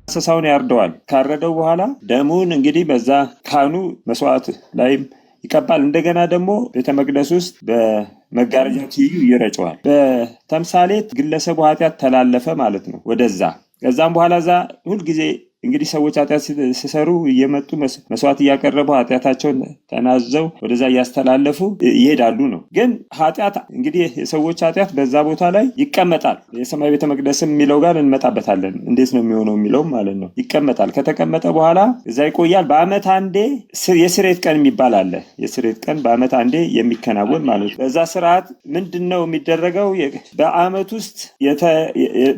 እንስሳውን ያርደዋል። ካረደው በኋላ ደሙን እንግዲህ በዛ ካህኑ መስዋዕት ላይም ይቀባል። እንደገና ደግሞ ቤተ መቅደስ ውስጥ በመጋረጃ ትይዩ ይረጨዋል። በተምሳሌት ግለሰቡ ኃጢአት ተላለፈ ማለት ነው ወደዛ። ከዛም በኋላ እዛ ሁልጊዜ እንግዲህ ሰዎች ኃጢአት ሲሰሩ እየመጡ መስዋዕት እያቀረቡ ኃጢአታቸውን ተናዘው ወደዛ እያስተላለፉ ይሄዳሉ ነው። ግን ኃጢአት እንግዲህ የሰዎች ኃጢአት በዛ ቦታ ላይ ይቀመጣል። የሰማይ ቤተ መቅደስም የሚለው ጋር እንመጣበታለን። እንዴት ነው የሚሆነው የሚለው ማለት ነው። ይቀመጣል። ከተቀመጠ በኋላ እዛ ይቆያል። በአመት አንዴ የስርየት ቀን የሚባል አለ። የስርየት ቀን በአመት አንዴ የሚከናወን ማለት ነው። በዛ ስርዓት ምንድን ነው የሚደረገው? በአመት ውስጥ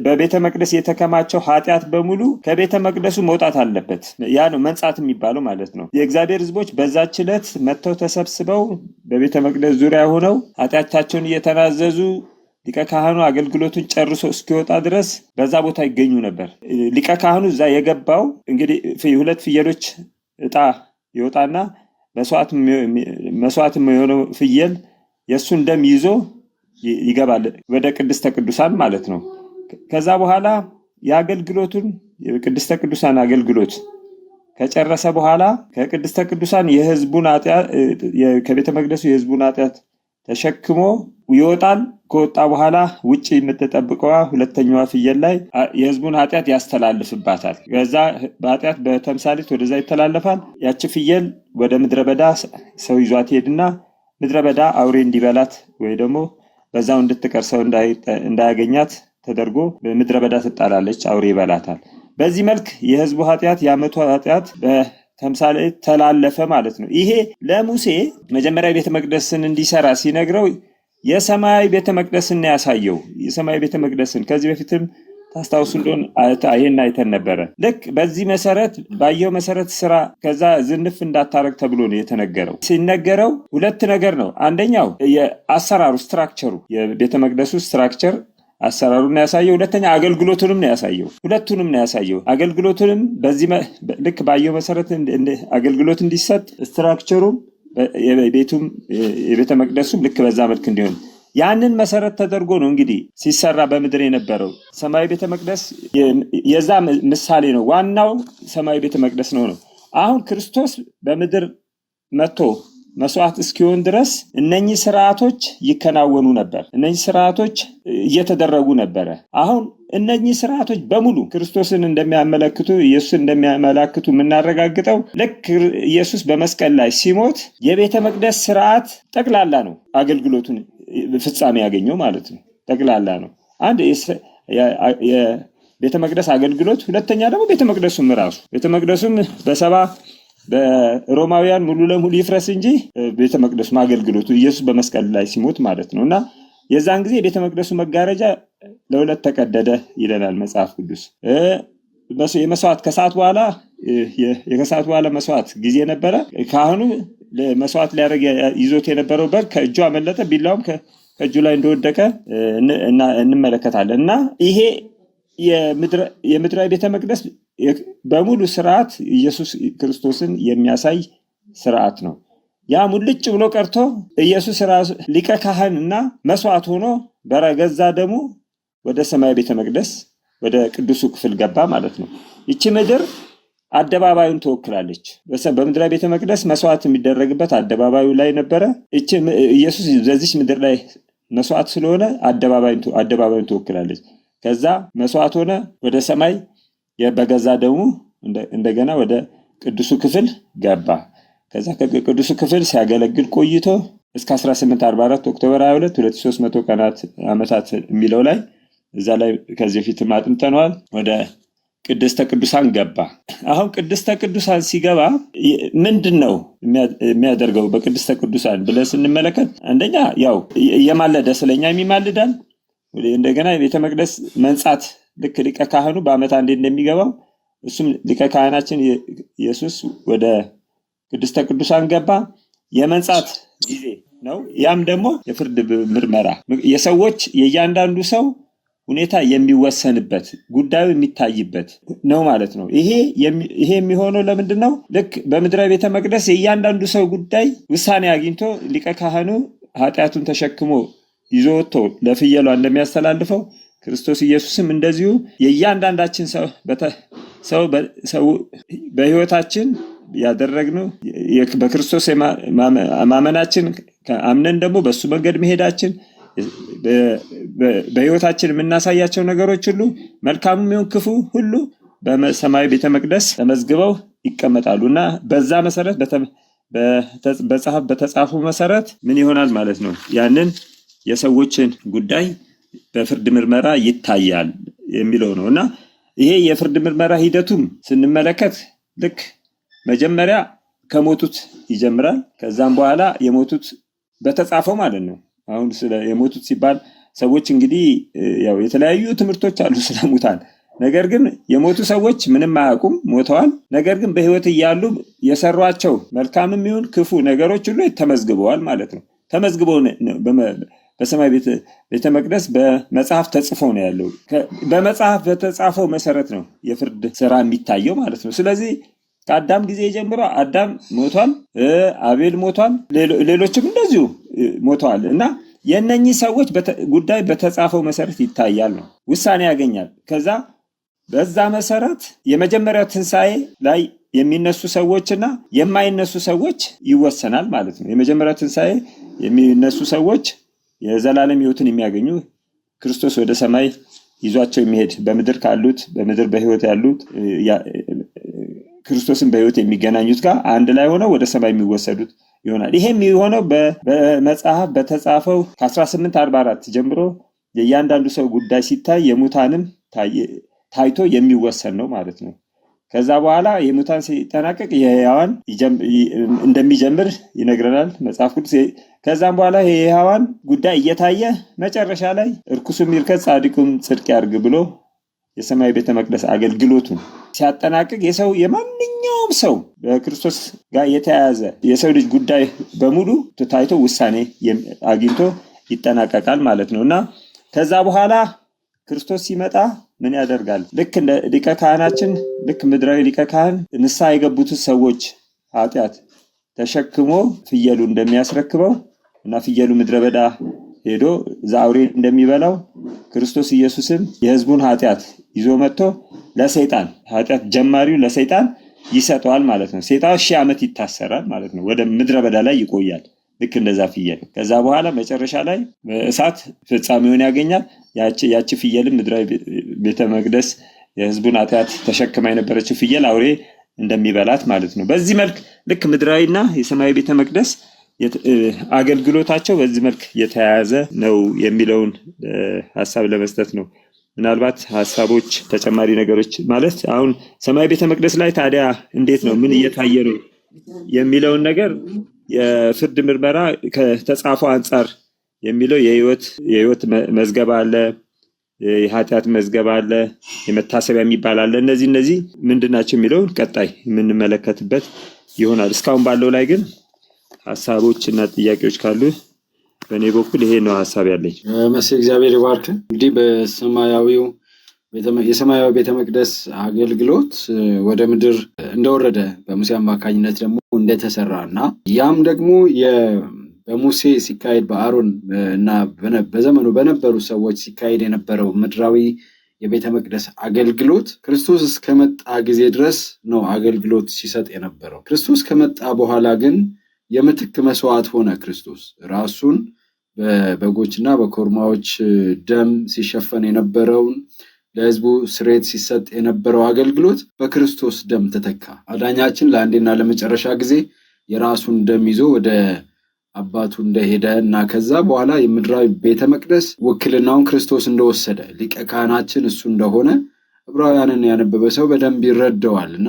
በቤተ መቅደስ የተከማቸው ኃጢአት በሙሉ ከቤተ መቅደስ መውጣት አለበት። ያ ነው መንጻት የሚባለው ማለት ነው። የእግዚአብሔር ሕዝቦች በዛች ዕለት መጥተው ተሰብስበው በቤተ መቅደስ ዙሪያ ሆነው ኃጢአታቸውን እየተናዘዙ ሊቀ ካህኑ አገልግሎቱን ጨርሶ እስኪወጣ ድረስ በዛ ቦታ ይገኙ ነበር። ሊቀ ካህኑ እዛ የገባው እንግዲህ 2 ፍየሎች እጣ ይወጣና መስዋዕት የሆነው ፍየል የእሱን ደም ይዞ ይገባል ወደ ቅድስተ ቅዱሳን ማለት ነው። ከዛ በኋላ የአገልግሎቱን የቅድስተ ቅዱሳን አገልግሎት ከጨረሰ በኋላ ከቅድስተ ቅዱሳን የህዝቡን ኃጢአት ከቤተ መቅደሱ የህዝቡን ኃጢአት ተሸክሞ ይወጣል። ከወጣ በኋላ ውጪ የምትጠብቀዋ ሁለተኛዋ ፍየል ላይ የህዝቡን ኃጢአት ያስተላልፍባታል። ከዛ በኃጢአት በተምሳሌት ወደዛ ይተላለፋል። ያቺ ፍየል ወደ ምድረ በዳ ሰው ይዟት ሄድና ምድረ በዳ አውሬ እንዲበላት ወይ ደግሞ በዛው እንድትቀር ሰው እንዳያገኛት ተደርጎ በምድረ በዳ ትጣላለች። አውሬ ይበላታል። በዚህ መልክ የህዝቡ ኃጢአት የዓመቱ ኃጢአት በተምሳሌት ተላለፈ ማለት ነው። ይሄ ለሙሴ መጀመሪያ ቤተ መቅደስን እንዲሰራ ሲነግረው የሰማይ ቤተ መቅደስን ያሳየው። የሰማይ ቤተ መቅደስን ከዚህ በፊትም ታስታውሱ እንደሆነ ይሄን አይተን ነበረ። ልክ በዚህ መሰረት ባየው መሰረት ስራ ከዛ ዝንፍ እንዳታረግ ተብሎ ነው የተነገረው። ሲነገረው 2 ነገር ነው። አንደኛው የአሰራሩ ስትራክቸሩ የቤተ መቅደሱ ስትራክቸር አሰራሩን ያሳየው። ሁለተኛ አገልግሎቱንም ነው ያሳየው። ሁለቱንም ነው ያሳየው። አገልግሎቱንም በዚህ ልክ ባየው መሰረት አገልግሎት እንዲሰጥ ስትራክቸሩም የቤቱም የቤተ መቅደሱም ልክ በዛ መልክ እንዲሆን ያንን መሰረት ተደርጎ ነው እንግዲህ ሲሰራ በምድር የነበረው ሰማያዊ ቤተ መቅደስ የዛ ምሳሌ ነው። ዋናው ሰማያዊ ቤተ መቅደስ ነው። አሁን ክርስቶስ በምድር መጥቶ መስዋዕት እስኪሆን ድረስ እነኚህ ስርዓቶች ይከናወኑ ነበር። እነኚህ ስርዓቶች እየተደረጉ ነበረ። አሁን እነኚህ ስርዓቶች በሙሉ ክርስቶስን እንደሚያመለክቱ ኢየሱስን እንደሚያመለክቱ የምናረጋግጠው ልክ ኢየሱስ በመስቀል ላይ ሲሞት የቤተ መቅደስ ስርዓት ጠቅላላ ነው አገልግሎቱን ፍጻሜ ያገኘው ማለት ነው። ጠቅላላ ነው። አንድ የቤተ መቅደስ አገልግሎት፣ ሁለተኛ ደግሞ ቤተ መቅደሱም ራሱ ቤተ መቅደሱም በሮማውያን ሙሉ ለሙሉ ይፍረስ እንጂ ቤተ መቅደሱ አገልግሎቱ ኢየሱስ በመስቀል ላይ ሲሞት ማለት ነውና የዛን ጊዜ ቤተ መቅደሱ መጋረጃ ለሁለት ተቀደደ ይለናል መጽሐፍ ቅዱስ። የመስዋዕት ከሰዓት በኋላ መስዋዕት ጊዜ ነበረ። ካህኑ ለመስዋዕት ሊያደርግ ይዞት የነበረው በግ ከእጁ አመለጠ፣ ቢላውም ከእጁ ላይ እንደወደቀ እንመለከታለን። እና ይሄ የምድራዊ ቤተ መቅደስ በሙሉ ስርዓት ኢየሱስ ክርስቶስን የሚያሳይ ስርዓት ነው። ያ ሙልጭ ብሎ ቀርቶ ኢየሱስ ራሱ ሊቀ ካህንና መስዋዕት ሆኖ በረገዛ ደሙ ወደ ሰማይ ቤተ መቅደስ ወደ ቅዱሱ ክፍል ገባ ማለት ነው። ይቺ ምድር አደባባዩን ትወክላለች። በምድራዊ ቤተ መቅደስ መስዋዕት የሚደረግበት አደባባዩ ላይ ነበረ። ኢየሱስ በዚህ ምድር ላይ መስዋዕት ስለሆነ አደባባዩን ትወክላለች። ከዛ መስዋዕት ሆነ ወደ ሰማይ በገዛ ደሙ እንደገና ወደ ቅዱሱ ክፍል ገባ። ከዛ ከቅዱሱ ክፍል ሲያገለግል ቆይቶ እስከ 1844 ኦክቶበር 22 2300 ዓመታት የሚለው ላይ እዛ ላይ ከዚህ ፊት ማጥንተናል። ወደ ቅድስተ ቅዱሳን ገባ። አሁን ቅድስተ ቅዱሳን ሲገባ ምንድነው የሚያደርገው? በቅድስተ ቅዱሳን ብለን ስንመለከት አንደኛ ያው የማለደ ስለኛ የሚማልዳል። እንደገና የቤተ መቅደስ መንጻት ልክ ሊቀ ካህኑ በአመት አንዴ እንደሚገባው እሱም ሊቀ ካህናችን ኢየሱስ ወደ ቅድስተ ቅዱሳን ገባ። የመንጻት ጊዜ ነው። ያም ደግሞ የፍርድ ምርመራ የሰዎች የእያንዳንዱ ሰው ሁኔታ የሚወሰንበት ጉዳዩ የሚታይበት ነው ማለት ነው። ይሄ የሚሆነው ለምንድነው? ልክ በምድራዊ ቤተ መቅደስ የእያንዳንዱ ሰው ጉዳይ ውሳኔ አግኝቶ ሊቀ ካህኑ ኃጢአቱን ተሸክሞ ይዞ ወጥቶ ለፍየሏ እንደሚያስተላልፈው ክርስቶስ ኢየሱስም እንደዚሁ የእያንዳንዳችን ሰው ሰው በህይወታችን ያደረግነው በክርስቶስ ማመናችን አምነን ደግሞ በሱ መንገድ መሄዳችን በህይወታችን የምናሳያቸው ነገሮች ሁሉ መልካምም ይሁን ክፉ ሁሉ በሰማያዊ ቤተ መቅደስ ተመዝግበው ይቀመጣሉና በዛ መሰረት በተጻፉ መሰረት ምን ይሆናል ማለት ነው? ያንን የሰዎችን ጉዳይ በፍርድ ምርመራ ይታያል የሚለው ነው። እና ይሄ የፍርድ ምርመራ ሂደቱም ስንመለከት ልክ መጀመሪያ ከሞቱት ይጀምራል። ከዛም በኋላ የሞቱት በተጻፈው ማለት ነው። አሁን ስለ የሞቱት ሲባል ሰዎች እንግዲህ ያው የተለያዩ ትምህርቶች አሉ ስለሙታን። ነገር ግን የሞቱ ሰዎች ምንም አያውቁም፣ ሞተዋል። ነገር ግን በህይወት እያሉ የሰሯቸው መልካምም ይሁን ክፉ ነገሮች ሁሉ ተመዝግበዋል ማለት ነው። ተመዝግበው በሰማይ ቤተ መቅደስ በመጽሐፍ ተጽፎ ነው ያለው። በመጽሐፍ በተጻፈው መሰረት ነው የፍርድ ስራ የሚታየው ማለት ነው። ስለዚህ ከአዳም ጊዜ ጀምሮ አዳም ሞቷል፣ አቤል ሞቷል፣ ሌሎችም እንደዚሁ ሞተዋል እና የእነኚህ ሰዎች ጉዳይ በተጻፈው መሰረት ይታያል ነው፣ ውሳኔ ያገኛል። ከዛ በዛ መሰረት የመጀመሪያው ትንሣኤ ላይ የሚነሱ ሰዎችና የማይነሱ ሰዎች ይወሰናል ማለት ነው። የመጀመሪያው ትንሣኤ የሚነሱ ሰዎች የዘላለም ህይወትን የሚያገኙ ክርስቶስ ወደ ሰማይ ይዟቸው የሚሄድ በምድር ካሉት በምድር በህይወት ያሉት ክርስቶስን በህይወት የሚገናኙት ጋር አንድ ላይ ሆነው ወደ ሰማይ የሚወሰዱት ይሆናል። ይሄም የሚሆነው በመጽሐፍ በተጻፈው ከ1844 ጀምሮ የእያንዳንዱ ሰው ጉዳይ ሲታይ የሙታንም ታይቶ የሚወሰን ነው ማለት ነው። ከዛ በኋላ የሙታን ሲጠናቀቅ የሕያዋን እንደሚጀምር ይነግረናል መጽሐፍ ቅዱስ። ከዛም በኋላ የሕያዋን ጉዳይ እየታየ መጨረሻ ላይ እርኩሱም ይርከስ ጻድቁም ጽድቅ ያርግ ብሎ የሰማይ ቤተ መቅደስ አገልግሎቱን ሲያጠናቅቅ የማንኛውም ሰው በክርስቶስ ጋር የተያያዘ የሰው ልጅ ጉዳይ በሙሉ ታይቶ ውሳኔ አግኝቶ ይጠናቀቃል ማለት ነውና ከዛ በኋላ ክርስቶስ ሲመጣ ምን ያደርጋል? ልክ እንደ ሊቀ ካህናችን ልክ ምድራዊ ሊቀ ካህን ንስሐ የገቡት ሰዎች ኃጢአት ተሸክሞ ፍየሉ እንደሚያስረክበው እና ፍየሉ ምድረ በዳ ሄዶ ዛውሬ እንደሚበላው ክርስቶስ ኢየሱስም የሕዝቡን ኃጢአት ይዞ መጥቶ ለሰይጣን ኃጢአት ጀማሪው ለሰይጣን ይሰጠዋል ማለት ነው። ሰይጣን 1000 ዓመት ይታሰራል ማለት ነው። ወደ ምድረ በዳ ላይ ይቆያል ልክ እንደዛ ፍየል። ከዛ በኋላ መጨረሻ ላይ በእሳት ፍጻሜውን ያገኛል። ያቺ ፍየልም ምድራዊ ቤተ መቅደስ የሕዝቡን ኃጢአት ተሸክማ የነበረችው ፍየል አውሬ እንደሚበላት ማለት ነው። በዚህ መልክ ልክ ምድራዊና የሰማያዊ ቤተ መቅደስ አገልግሎታቸው በዚህ መልክ የተያያዘ ነው የሚለውን ሐሳብ ለመስጠት ነው። ምናልባት ሐሳቦች ተጨማሪ ነገሮች ማለት አሁን ሰማያዊ ቤተ መቅደስ ላይ ታዲያ እንዴት ነው ምን እየታየ ነው የሚለውን ነገር የፍርድ ምርመራ ከተጻፈው አንጻር የሚለው የህይወት መዝገብ አለ፣ የኃጢአት መዝገብ አለ፣ የመታሰቢያ የሚባል አለ። እነዚህ ምንድናቸው የሚለውን ቀጣይ የምንመለከትበት ይሆናል። እስካሁን ባለው ላይ ግን ሐሳቦች እና ጥያቄዎች ካሉ በእኔ በኩል ይሄ ነው ሐሳብ ያለኝ። መሲህ እግዚአብሔር ይባርክ። እንግዲህ የሰማያዊ ቤተ መቅደስ አገልግሎት ወደ ምድር እንደወረደ በሙሴ አማካኝነት ደግሞ እንደተሰራ እና ያም ደግሞ በሙሴ ሲካሄድ በአሮን እና በዘመኑ በነበሩ ሰዎች ሲካሄድ የነበረው ምድራዊ የቤተ መቅደስ አገልግሎት ክርስቶስ እስከመጣ ጊዜ ድረስ ነው አገልግሎት ሲሰጥ የነበረው። ክርስቶስ ከመጣ በኋላ ግን የምትክ መስዋዕት ሆነ። ክርስቶስ ራሱን በበጎችና በኮርማዎች ደም ሲሸፈን የነበረውን ለሕዝቡ ስርየት ሲሰጥ የነበረው አገልግሎት በክርስቶስ ደም ተተካ። አዳኛችን ለአንዴና ለመጨረሻ ጊዜ የራሱን ደም ይዞ ወደ አባቱ እንደሄደ እና ከዛ በኋላ የምድራዊ ቤተ መቅደስ ውክልናውን ክርስቶስ እንደወሰደ ሊቀ ካህናችን እሱ እንደሆነ ዕብራውያንን ያነበበ ሰው በደንብ ይረዳዋል። እና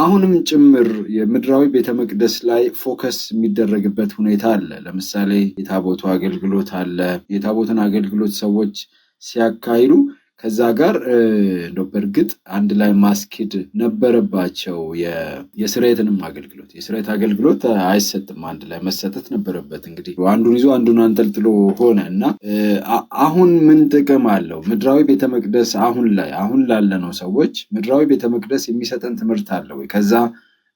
አሁንም ጭምር የምድራዊ ቤተ መቅደስ ላይ ፎከስ የሚደረግበት ሁኔታ አለ። ለምሳሌ የታቦቱ አገልግሎት አለ። የታቦትን አገልግሎት ሰዎች ሲያካሂዱ ከዛ ጋር እንደው በእርግጥ አንድ ላይ ማስኬድ ነበረባቸው። የስርየትንም የስርየት አገልግሎት አይሰጥም፣ አንድ ላይ መሰጠት ነበረበት። እንግዲህ አንዱን ይዞ አንዱን አንጠልጥሎ ሆነ እና አሁን ምን ጥቅም አለው? ምድራዊ ቤተ መቅደስ አሁን ላለነው ሰዎች ምድራዊ ቤተ መቅደስ የሚሰጠን ትምህርት አለ ወይ? ከዛ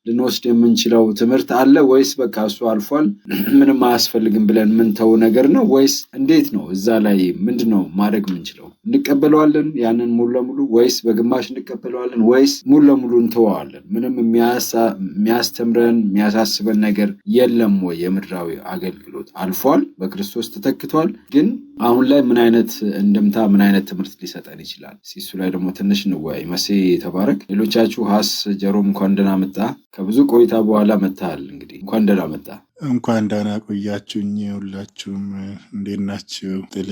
ልንወስድ የምንችለው ትምህርት አለ ወይስ በቃ እሱ አልፏል ምንም አያስፈልግም ብለን ምንተው ነገር ነው? ወይስ እንዴት ነው? እዛ ላይ ምንድነው ማድረግ የምንችለው? እንቀበለዋለን ያንን ሙሉ ለሙሉ ወይስ በግማሽ እንቀበለዋለን ወይስ ሙሉ ለሙሉ እንተዋዋለን? ምንም የሚያስተምረን የሚያሳስበን ነገር የለም ወይ? የምድራዊ አገልግሎት አልፏል፣ በክርስቶስ ተተክቷል። ግን አሁን ላይ ምን አይነት እንደምታ ምን አይነት ትምህርት ሊሰጠን ይችላል? እሱ ላይ ደግሞ ትንሽ እንወያይ። መሴ ተባረክ። ሌሎቻችሁ ሀስ ጀሮም እንኳን ደህና መጣ። ከብዙ ቆይታ በኋላ መጥተሃል። እንግዲህ እንኳን ደህና መጣ። እንኳን ደህና ቆያችሁኝ። ሁላችሁም እንዴት ናችሁ? ጥሌ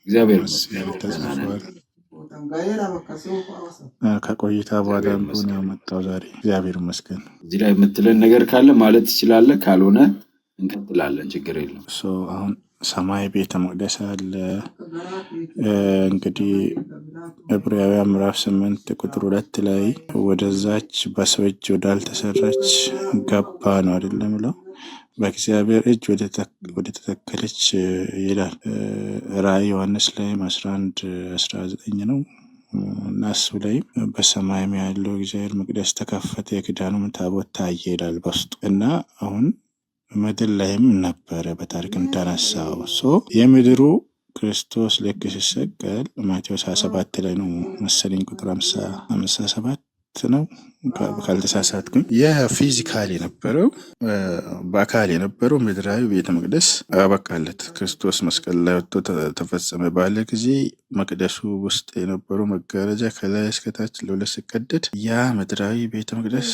እግዚአብሔር ተጽፏል። ከቆይታ በኋላ ሆነ ያመጣው ዛሬ። እግዚአብሔር ይመስገን። እዚህ ላይ የምትለን ነገር ካለ ማለት ትችላለህ፣ ካልሆነ እንቀጥላለን። ችግር የለም። አሁን ሰማይ ቤተ መቅደስ አለ። እንግዲህ ዕብራውያን ምዕራፍ 8 ቁጥር 2 ላይ ወደዛች በሰው እጅ ወዳልተሰራች ገባ ነው አይደለም ብለው በእግዚአብሔር እጅ ወደ ተተከለች ይላል። ራእይ ዮሐንስ ላይ 11:19 ነው እና እሱ ላይ በሰማይም ያለው እግዚአብሔር መቅደስ ተከፈተ፣ የኪዳኑም ታቦት ታየ ይላል በውስጡ እና አሁን ምድር ላይም ነበረ በታሪክ እንደተነሳው የምድሩ ክርስቶስ ልክ ሲሰቀል ማቴዎስ 27 ላይ ነው መሰለኝ ቁጥር 57 ነው ካልተሳሳትኩኝ። የፊዚካል የነበረው በአካል የነበረው ምድራዊ ቤተ መቅደስ አበቃለት። ክርስቶስ መስቀል ላይ ወጥቶ ተፈጸመ ባለ ጊዜ መቅደሱ ውስጥ የነበረው መጋረጃ ከላይ እስከታች ለሁለት ሲቀደድ ያ ምድራዊ ቤተ መቅደስ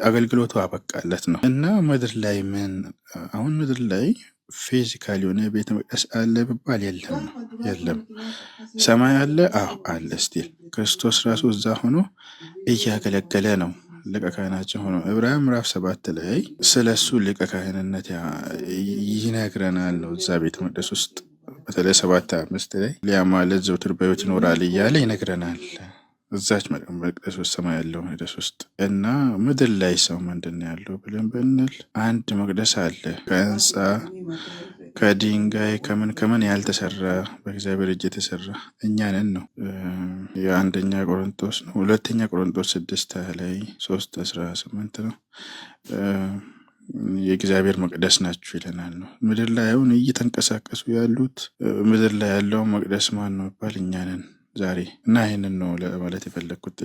አገልግሎቱ አበቃለት ነው እና ምድር ላይ አሁን ምድር ላይ ፊዚካል የሆነ ቤተ መቅደስ አለ ቢባል የለም። ሰማይ አለ? አዎ አለ። ስቲል ክርስቶስ ራሱ እዛ ሆኖ እያገለገለ ነው። ሊቀ ካህናችን ሆኖ ዕብራውያን ምዕራፍ 7 ላይ ስለሱ ሊቀ ካህንነት ይነግረናል ነው እዛ ቤተ መቅደስ ውስጥ በተለይ 7:5 ላይ ሊያማልድ ዘወትር በሕይወት ይኖራል እያለ ይነግረናል። እዛች መቅደስ ውስጥ ሰማይ ያለው መቅደስ ውስጥ እና ምድር ላይ ሰው ምንድን ነው ያለው ብለን ብንል አንድ መቅደስ አለ ከህንፃ ከድንጋይ ከምን ያልተሰራ በእግዚአብሔር እጅ የተሰራ እኛንን ነው። የአንደኛ ቆሮንቶስ ነው። ሁለተኛ ቆሮንቶስ 6 ላይ 3:18 ነው። የእግዚአብሔር መቅደስ ናችሁ ይለናል ነው። ምድር ላይ አሁን እየተንቀሳቀሱ ያሉት ምድር ላይ ያለው መቅደስ ማን ነው ይባል እኛንን ዛሬ እና ይህንን ነው ለማለት የፈለግኩት።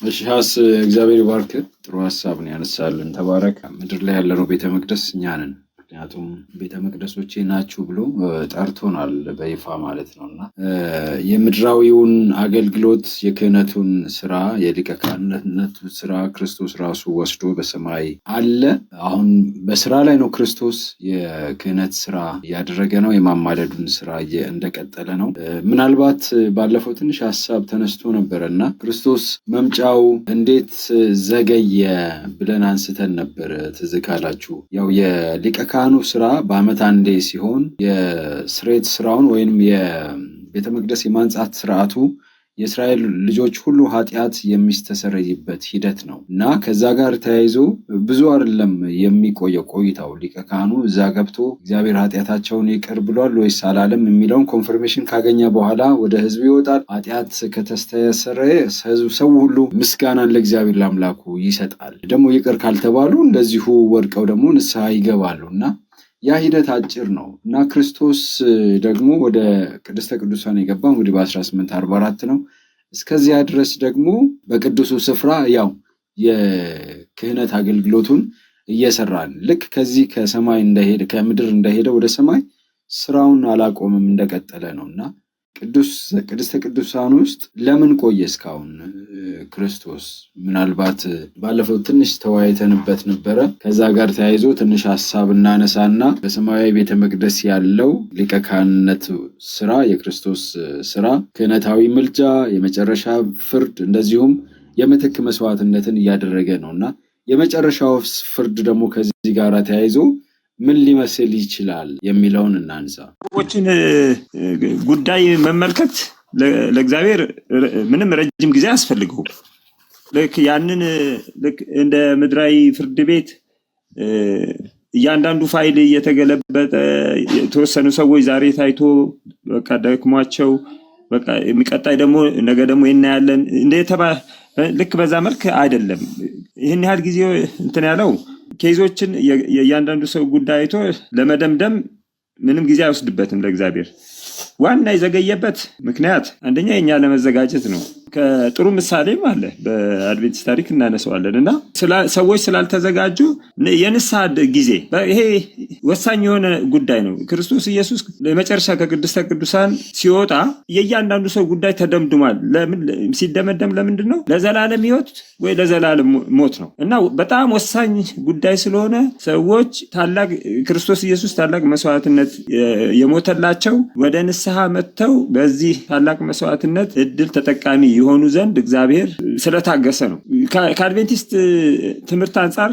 እሺ ሀስ እግዚአብሔር ባርክ። ጥሩ ሀሳብ ነው ያነሳልን። ተባረክ። ምድር ላይ ያለነው ቤተ መቅደስ እኛ ነን። ምክንያቱም ቤተ መቅደሶቼ ናችሁ ብሎ ጠርቶናል በይፋ ማለት ነው እና የምድራዊውን አገልግሎት የክህነቱን ስራ የሊቀ ካህንነቱ ስራ ክርስቶስ ራሱ ወስዶ በሰማይ አለ። አሁን በስራ ላይ ነው። ክርስቶስ የክህነት ስራ እያደረገ ነው። የማማለዱን ስራ እንደቀጠለ ነው። ምናልባት ባለፈው ትንሽ ሀሳብ ተነስቶ ነበረ እና ክርስቶስ መምጫው እንዴት ዘገየ ብለን አንስተን ነበር። ትዝ ካላችሁ ያው የሊቀ ካህኑ ስራ በአመት አንዴ ሲሆን የስርየት ስራውን ወይንም የቤተ መቅደስ የማንጻት ስርዓቱ የእስራኤል ልጆች ሁሉ ኃጢአት የሚስተሰረይበት ሂደት ነው እና ከዛ ጋር ተያይዞ ብዙ አይደለም የሚቆየው ቆይታው። ሊቀ ካህኑ እዛ ገብቶ እግዚአብሔር ኃጢአታቸውን ይቅር ብሏል ወይስ አላለም የሚለውን ኮንፈርሜሽን ካገኘ በኋላ ወደ ህዝብ ይወጣል። ኃጢአት ከተስተሰረየ ሰው ሁሉ ምስጋናን ለእግዚአብሔር ለአምላኩ ይሰጣል። ደግሞ ይቅር ካልተባሉ እንደዚሁ ወድቀው ደግሞ ንስሐ ይገባሉ እና ያ ሂደት አጭር ነው እና ክርስቶስ ደግሞ ወደ ቅድስተ ቅዱሳን የገባው እንግዲህ በ1844 ነው። እስከዚያ ድረስ ደግሞ በቅዱሱ ስፍራ ያው የክህነት አገልግሎቱን እየሰራን ልክ ከዚህ ከሰማይ እንደሄደ ከምድር እንደሄደ ወደ ሰማይ ስራውን አላቆምም እንደቀጠለ ነው እና ቅድስተ ቅዱሳን ውስጥ ለምን ቆየ እስካሁን ክርስቶስ? ምናልባት ባለፈው ትንሽ ተወያይተንበት ነበረ። ከዛ ጋር ተያይዞ ትንሽ ሀሳብ እናነሳና በሰማያዊ ቤተ መቅደስ ያለው ሊቀ ካህንነት ስራ የክርስቶስ ስራ ክህነታዊ ምልጃ፣ የመጨረሻ ፍርድ እንደዚሁም የምትክ መስዋዕትነትን እያደረገ ነው እና የመጨረሻው ፍርድ ደግሞ ከዚህ ጋር ተያይዞ ምን ሊመስል ይችላል የሚለውን እናንሳ። ሰዎችን ጉዳይ መመልከት ለእግዚአብሔር ምንም ረጅም ጊዜ አያስፈልገውም። ልክ ያንን ልክ እንደ ምድራዊ ፍርድ ቤት እያንዳንዱ ፋይል እየተገለበጠ የተወሰኑ ሰዎች ዛሬ ታይቶ በቃ ደክሟቸው በቃ የሚቀጣይ ደግሞ ነገ ደግሞ እናያለን ልክ በዛ መልክ አይደለም። ይህን ያህል ጊዜ እንትን ያለው ኬዞችን የእያንዳንዱ ሰው ጉዳይ አይቶ ለመደምደም ምንም ጊዜ አይወስድበትም ለእግዚአብሔር። ዋና የዘገየበት ምክንያት አንደኛ የኛ ለመዘጋጀት ነው። ከጥሩ ምሳሌም አለ በአድቬንቲስት ታሪክ እናነሳዋለን እና ሰዎች ስላልተዘጋጁ የንስሐ ጊዜ ይሄ ወሳኝ የሆነ ጉዳይ ነው። ክርስቶስ ኢየሱስ ለመጨረሻ ከቅድስተ ቅዱሳን ሲወጣ የእያንዳንዱ ሰው ጉዳይ ተደምድሟል። ለምን ሲደመደም ለምንድን ነው? ለዘላለም ሕይወት ወይ ለዘላለም ሞት ነው እና በጣም ወሳኝ ጉዳይ ስለሆነ ሰዎች ክርስቶስ ኢየሱስ ታላቅ መስዋዕትነት የሞተላቸው ወደ ንስሐ መጥተው በዚህ ታላቅ መስዋዕትነት እድል ተጠቃሚ የሆኑ ዘንድ እግዚአብሔር ስለታገሰ ነው። ከአድቬንቲስት ትምህርት አንጻር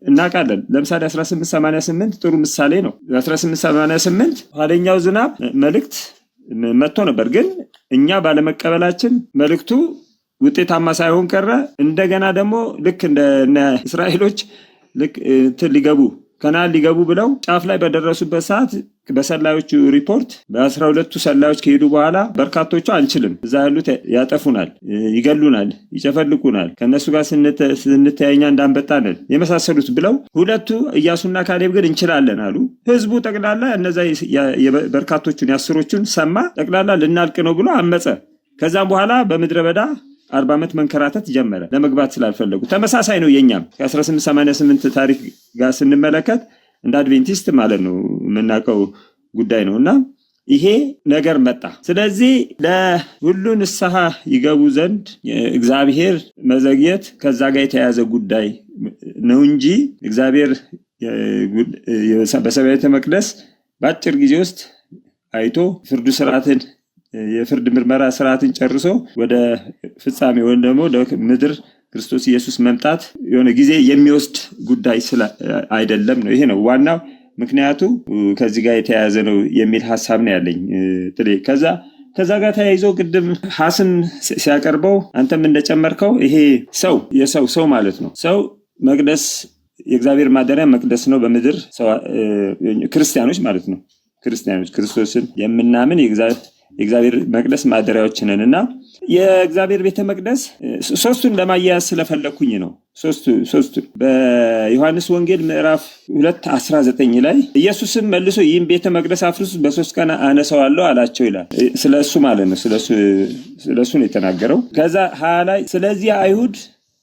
እናውቃለን። ለምሳሌ 1888 ጥሩ ምሳሌ ነው። 1888 ኋለኛው ዝናብ መልእክት መጥቶ ነበር፣ ግን እኛ ባለመቀበላችን መልእክቱ ውጤታማ ሳይሆን ቀረ። እንደገና ደግሞ ልክ እንደ እስራኤሎች ልክ ከነዓን ሊገቡ ብለው ጫፍ ላይ በደረሱበት ሰዓት በሰላዮቹ ሪፖርት በ12ቱ ሰላዮች ከሄዱ በኋላ በርካቶቹ አንችልም፣ እዛ ያሉት ያጠፉናል፣ ይገሉናል፣ ይጨፈልቁናል፣ ከነሱ ጋር ስንተያኛ እንዳንበጣነን የመሳሰሉት ብለው ሁለቱ ኢያሱና ካሌብ ግን እንችላለን አሉ። ህዝቡ ጠቅላላ እነዛ በርካቶቹን የአስሮቹን ሰማ። ጠቅላላ ልናልቅ ነው ብሎ አመፀ። ከዛም በኋላ በምድረ በዳ 40 ዓመት መንከራተት ጀመረ፣ ለመግባት ስላልፈለጉ። ተመሳሳይ ነው የኛም ከ1888 ታሪክ ጋር ስንመለከት እንደ አድቬንቲስት ማለት ነው የምናውቀው ጉዳይ ነው እና ይሄ ነገር መጣ። ስለዚህ ለሁሉ ንስሐ ይገቡ ዘንድ እግዚአብሔር መዘግየት ከዛ ጋር የተያያዘ ጉዳይ ነው እንጂ እግዚአብሔር በሰማያዊተ መቅደስ በአጭር ጊዜ ውስጥ አይቶ የፍርድ ምርመራ ስርዓትን ጨርሶ ወደ ፍጻሜ ወይም ደግሞ ምድር ክርስቶስ ኢየሱስ መምጣት የሆነ ጊዜ የሚወስድ ጉዳይ አይደለም ነው። ይሄ ነው ዋናው ምክንያቱ። ከዚህ ጋር የተያያዘ ነው የሚል ሐሳብ ነው ያለኝ። ከዛ ጋር ተያይዞ ቅድም ሐስን ሲያቀርበው አንተም እንደጨመርከው ይሄ ሰው ማለት ነው። ሰው መቅደስ የእግዚአብሔር ማደሪያ መቅደስ ነው በምድር ክርስቲያኖች ማለት ነው። ክርስቲያኖች ክርስቶስን የምናምን የእግዚአብሔር መቅደስ ማደሪያዎች ነን እና የእግዚአብሔር ቤተ መቅደስ ሶስቱን ለማያያዝ ስለፈለኩኝ ነው። ሶስቱ በዮሐንስ ወንጌል ምዕራፍ 2:19 ላይ ኢየሱስም መልሶ ይህን ቤተ መቅደስ አፍርሱ በ3 ቀን አነሳዋለሁ አላቸው ይላል። ስለሱ ማለት ነው። ስለሱ ነው የተናገረው። ከዛ 20 ላይ ስለዚህ አይሁድ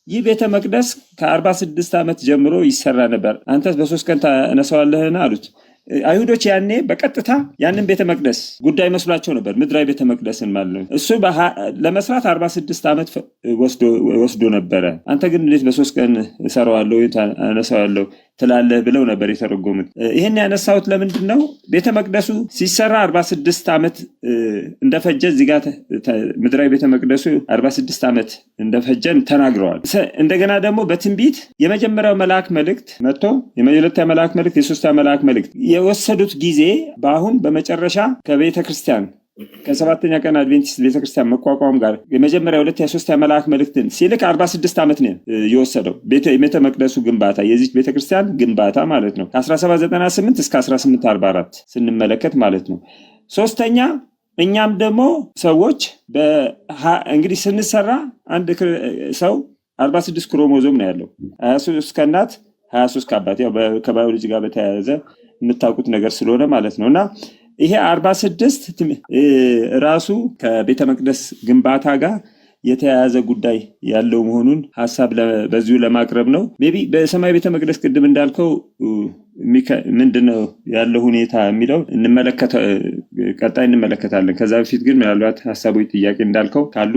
ይህ ቤተ መቅደስ ከ46 ዓመት ጀምሮ ይሰራ ነበር፣ አንተስ በ3 ቀን ታነሳዋለህን አሉት። አይሁዶች ያኔ በቀጥታ ያንን ቤተ መቅደስ ጉዳይ መስሏቸው ነበር፣ ምድራዊ ቤተ መቅደስን ማለት ነው። እሱ ለመስራት 46 ዓመት ወስዶ ነበረ። አንተ ግን እንዴት በ3 ቀን እሰራዋለሁ አነሳዋለሁ ትላለህ ብለው ነበር የተረጎሙት። ይህን ያነሳሁት ለምንድን ነው? ቤተ መቅደሱ ሲሰራ 46 ዓመት እንደፈጀ እዚህ ጋር ምድራዊ ቤተ መቅደሱ 46 ዓመት እንደፈጀን ተናግረዋል። እንደገና ደግሞ በትንቢት የመጀመሪያው መልአክ መልእክት መጥቶ የሁለተኛው መልአክ መልእክት የሶስተኛው መልአክ መልእክት የወሰዱት ጊዜ በአሁን በመጨረሻ ከቤተ ክርስቲያን ከ7ኛ ቀን አድቬንቲስት ቤተክርስቲያን መቋቋም ጋር የመጀመሪያ ሁለተኛ ሶስተኛ መልአክ መልእክትን ሲልክ 46 ዓመት ነው የወሰደው። ቤተ መቅደሱ ግንባታ የዚህ ቤተክርስቲያን ግንባታ ማለት ነው ከ1798 እስከ 1844 ስንመለከት ማለት ነው። ሶስተኛ እኛም ደግሞ ሰዎች እንግዲህ ስንሰራ አንድ ሰው 46 ክሮሞዞም ነው ያለው፣ 23 ከእናት 23 ከአባት፣ ያው ከባዮሎጂ ጋር በተያያዘ የምታውቁት ነገር ስለሆነ ማለት ነው። እና ይሄ 46 ራሱ ከቤተ መቅደስ ግንባታ ጋር የተያያዘ ጉዳይ ያለው መሆኑን ሐሳብ በዚሁ ለማቅረብ ነው። ሜቢ በሰማይ ቤተ መቅደስ ቅድም እንዳልከው ምንድነው ያለው ሁኔታ የሚለው ቀጣይ እንመለከታለን። ከዛ በፊት ግን ምናልባት ሐሳቦች ጥያቄ እንዳልከው ካሉ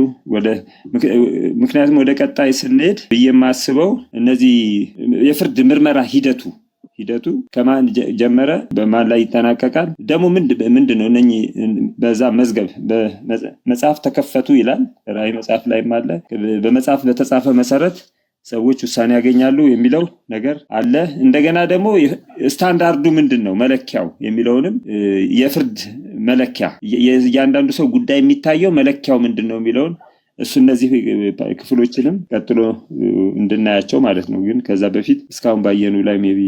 ምክንያቱም ወደ ቀጣይ ስንሄድ ብዬ የማስበው እነዚህ የፍርድ ምርመራ ሂደቱ ከማን ጀመረ፣ በማን ላይ ይጠናቀቃል፣ ደግሞ ምንድነው እነኚህ በዛ መዝገብ በመጽሐፍ ተከፈቱ ይላል። ራዕይ መጽሐፍ ላይም አለ። በመጽሐፍ በተጻፈ መሰረት ሰዎች ውሳኔ ያገኛሉ የሚለው ነገር አለ። እንደገና ደግሞ ስታንዳርዱ ምንድነው መለኪያው የሚለውንም የፍርድ መለኪያ እያንዳንዱ ሰው ጉዳይ የሚታየው መለኪያው ምንድነው የሚለውን እነዚህ ክፍሎችንም ቀጥሎ እንድናያቸው ማለት ነው። ግን ከዛ በፊት እስካሁን ባየኑ ላይ ሜቢ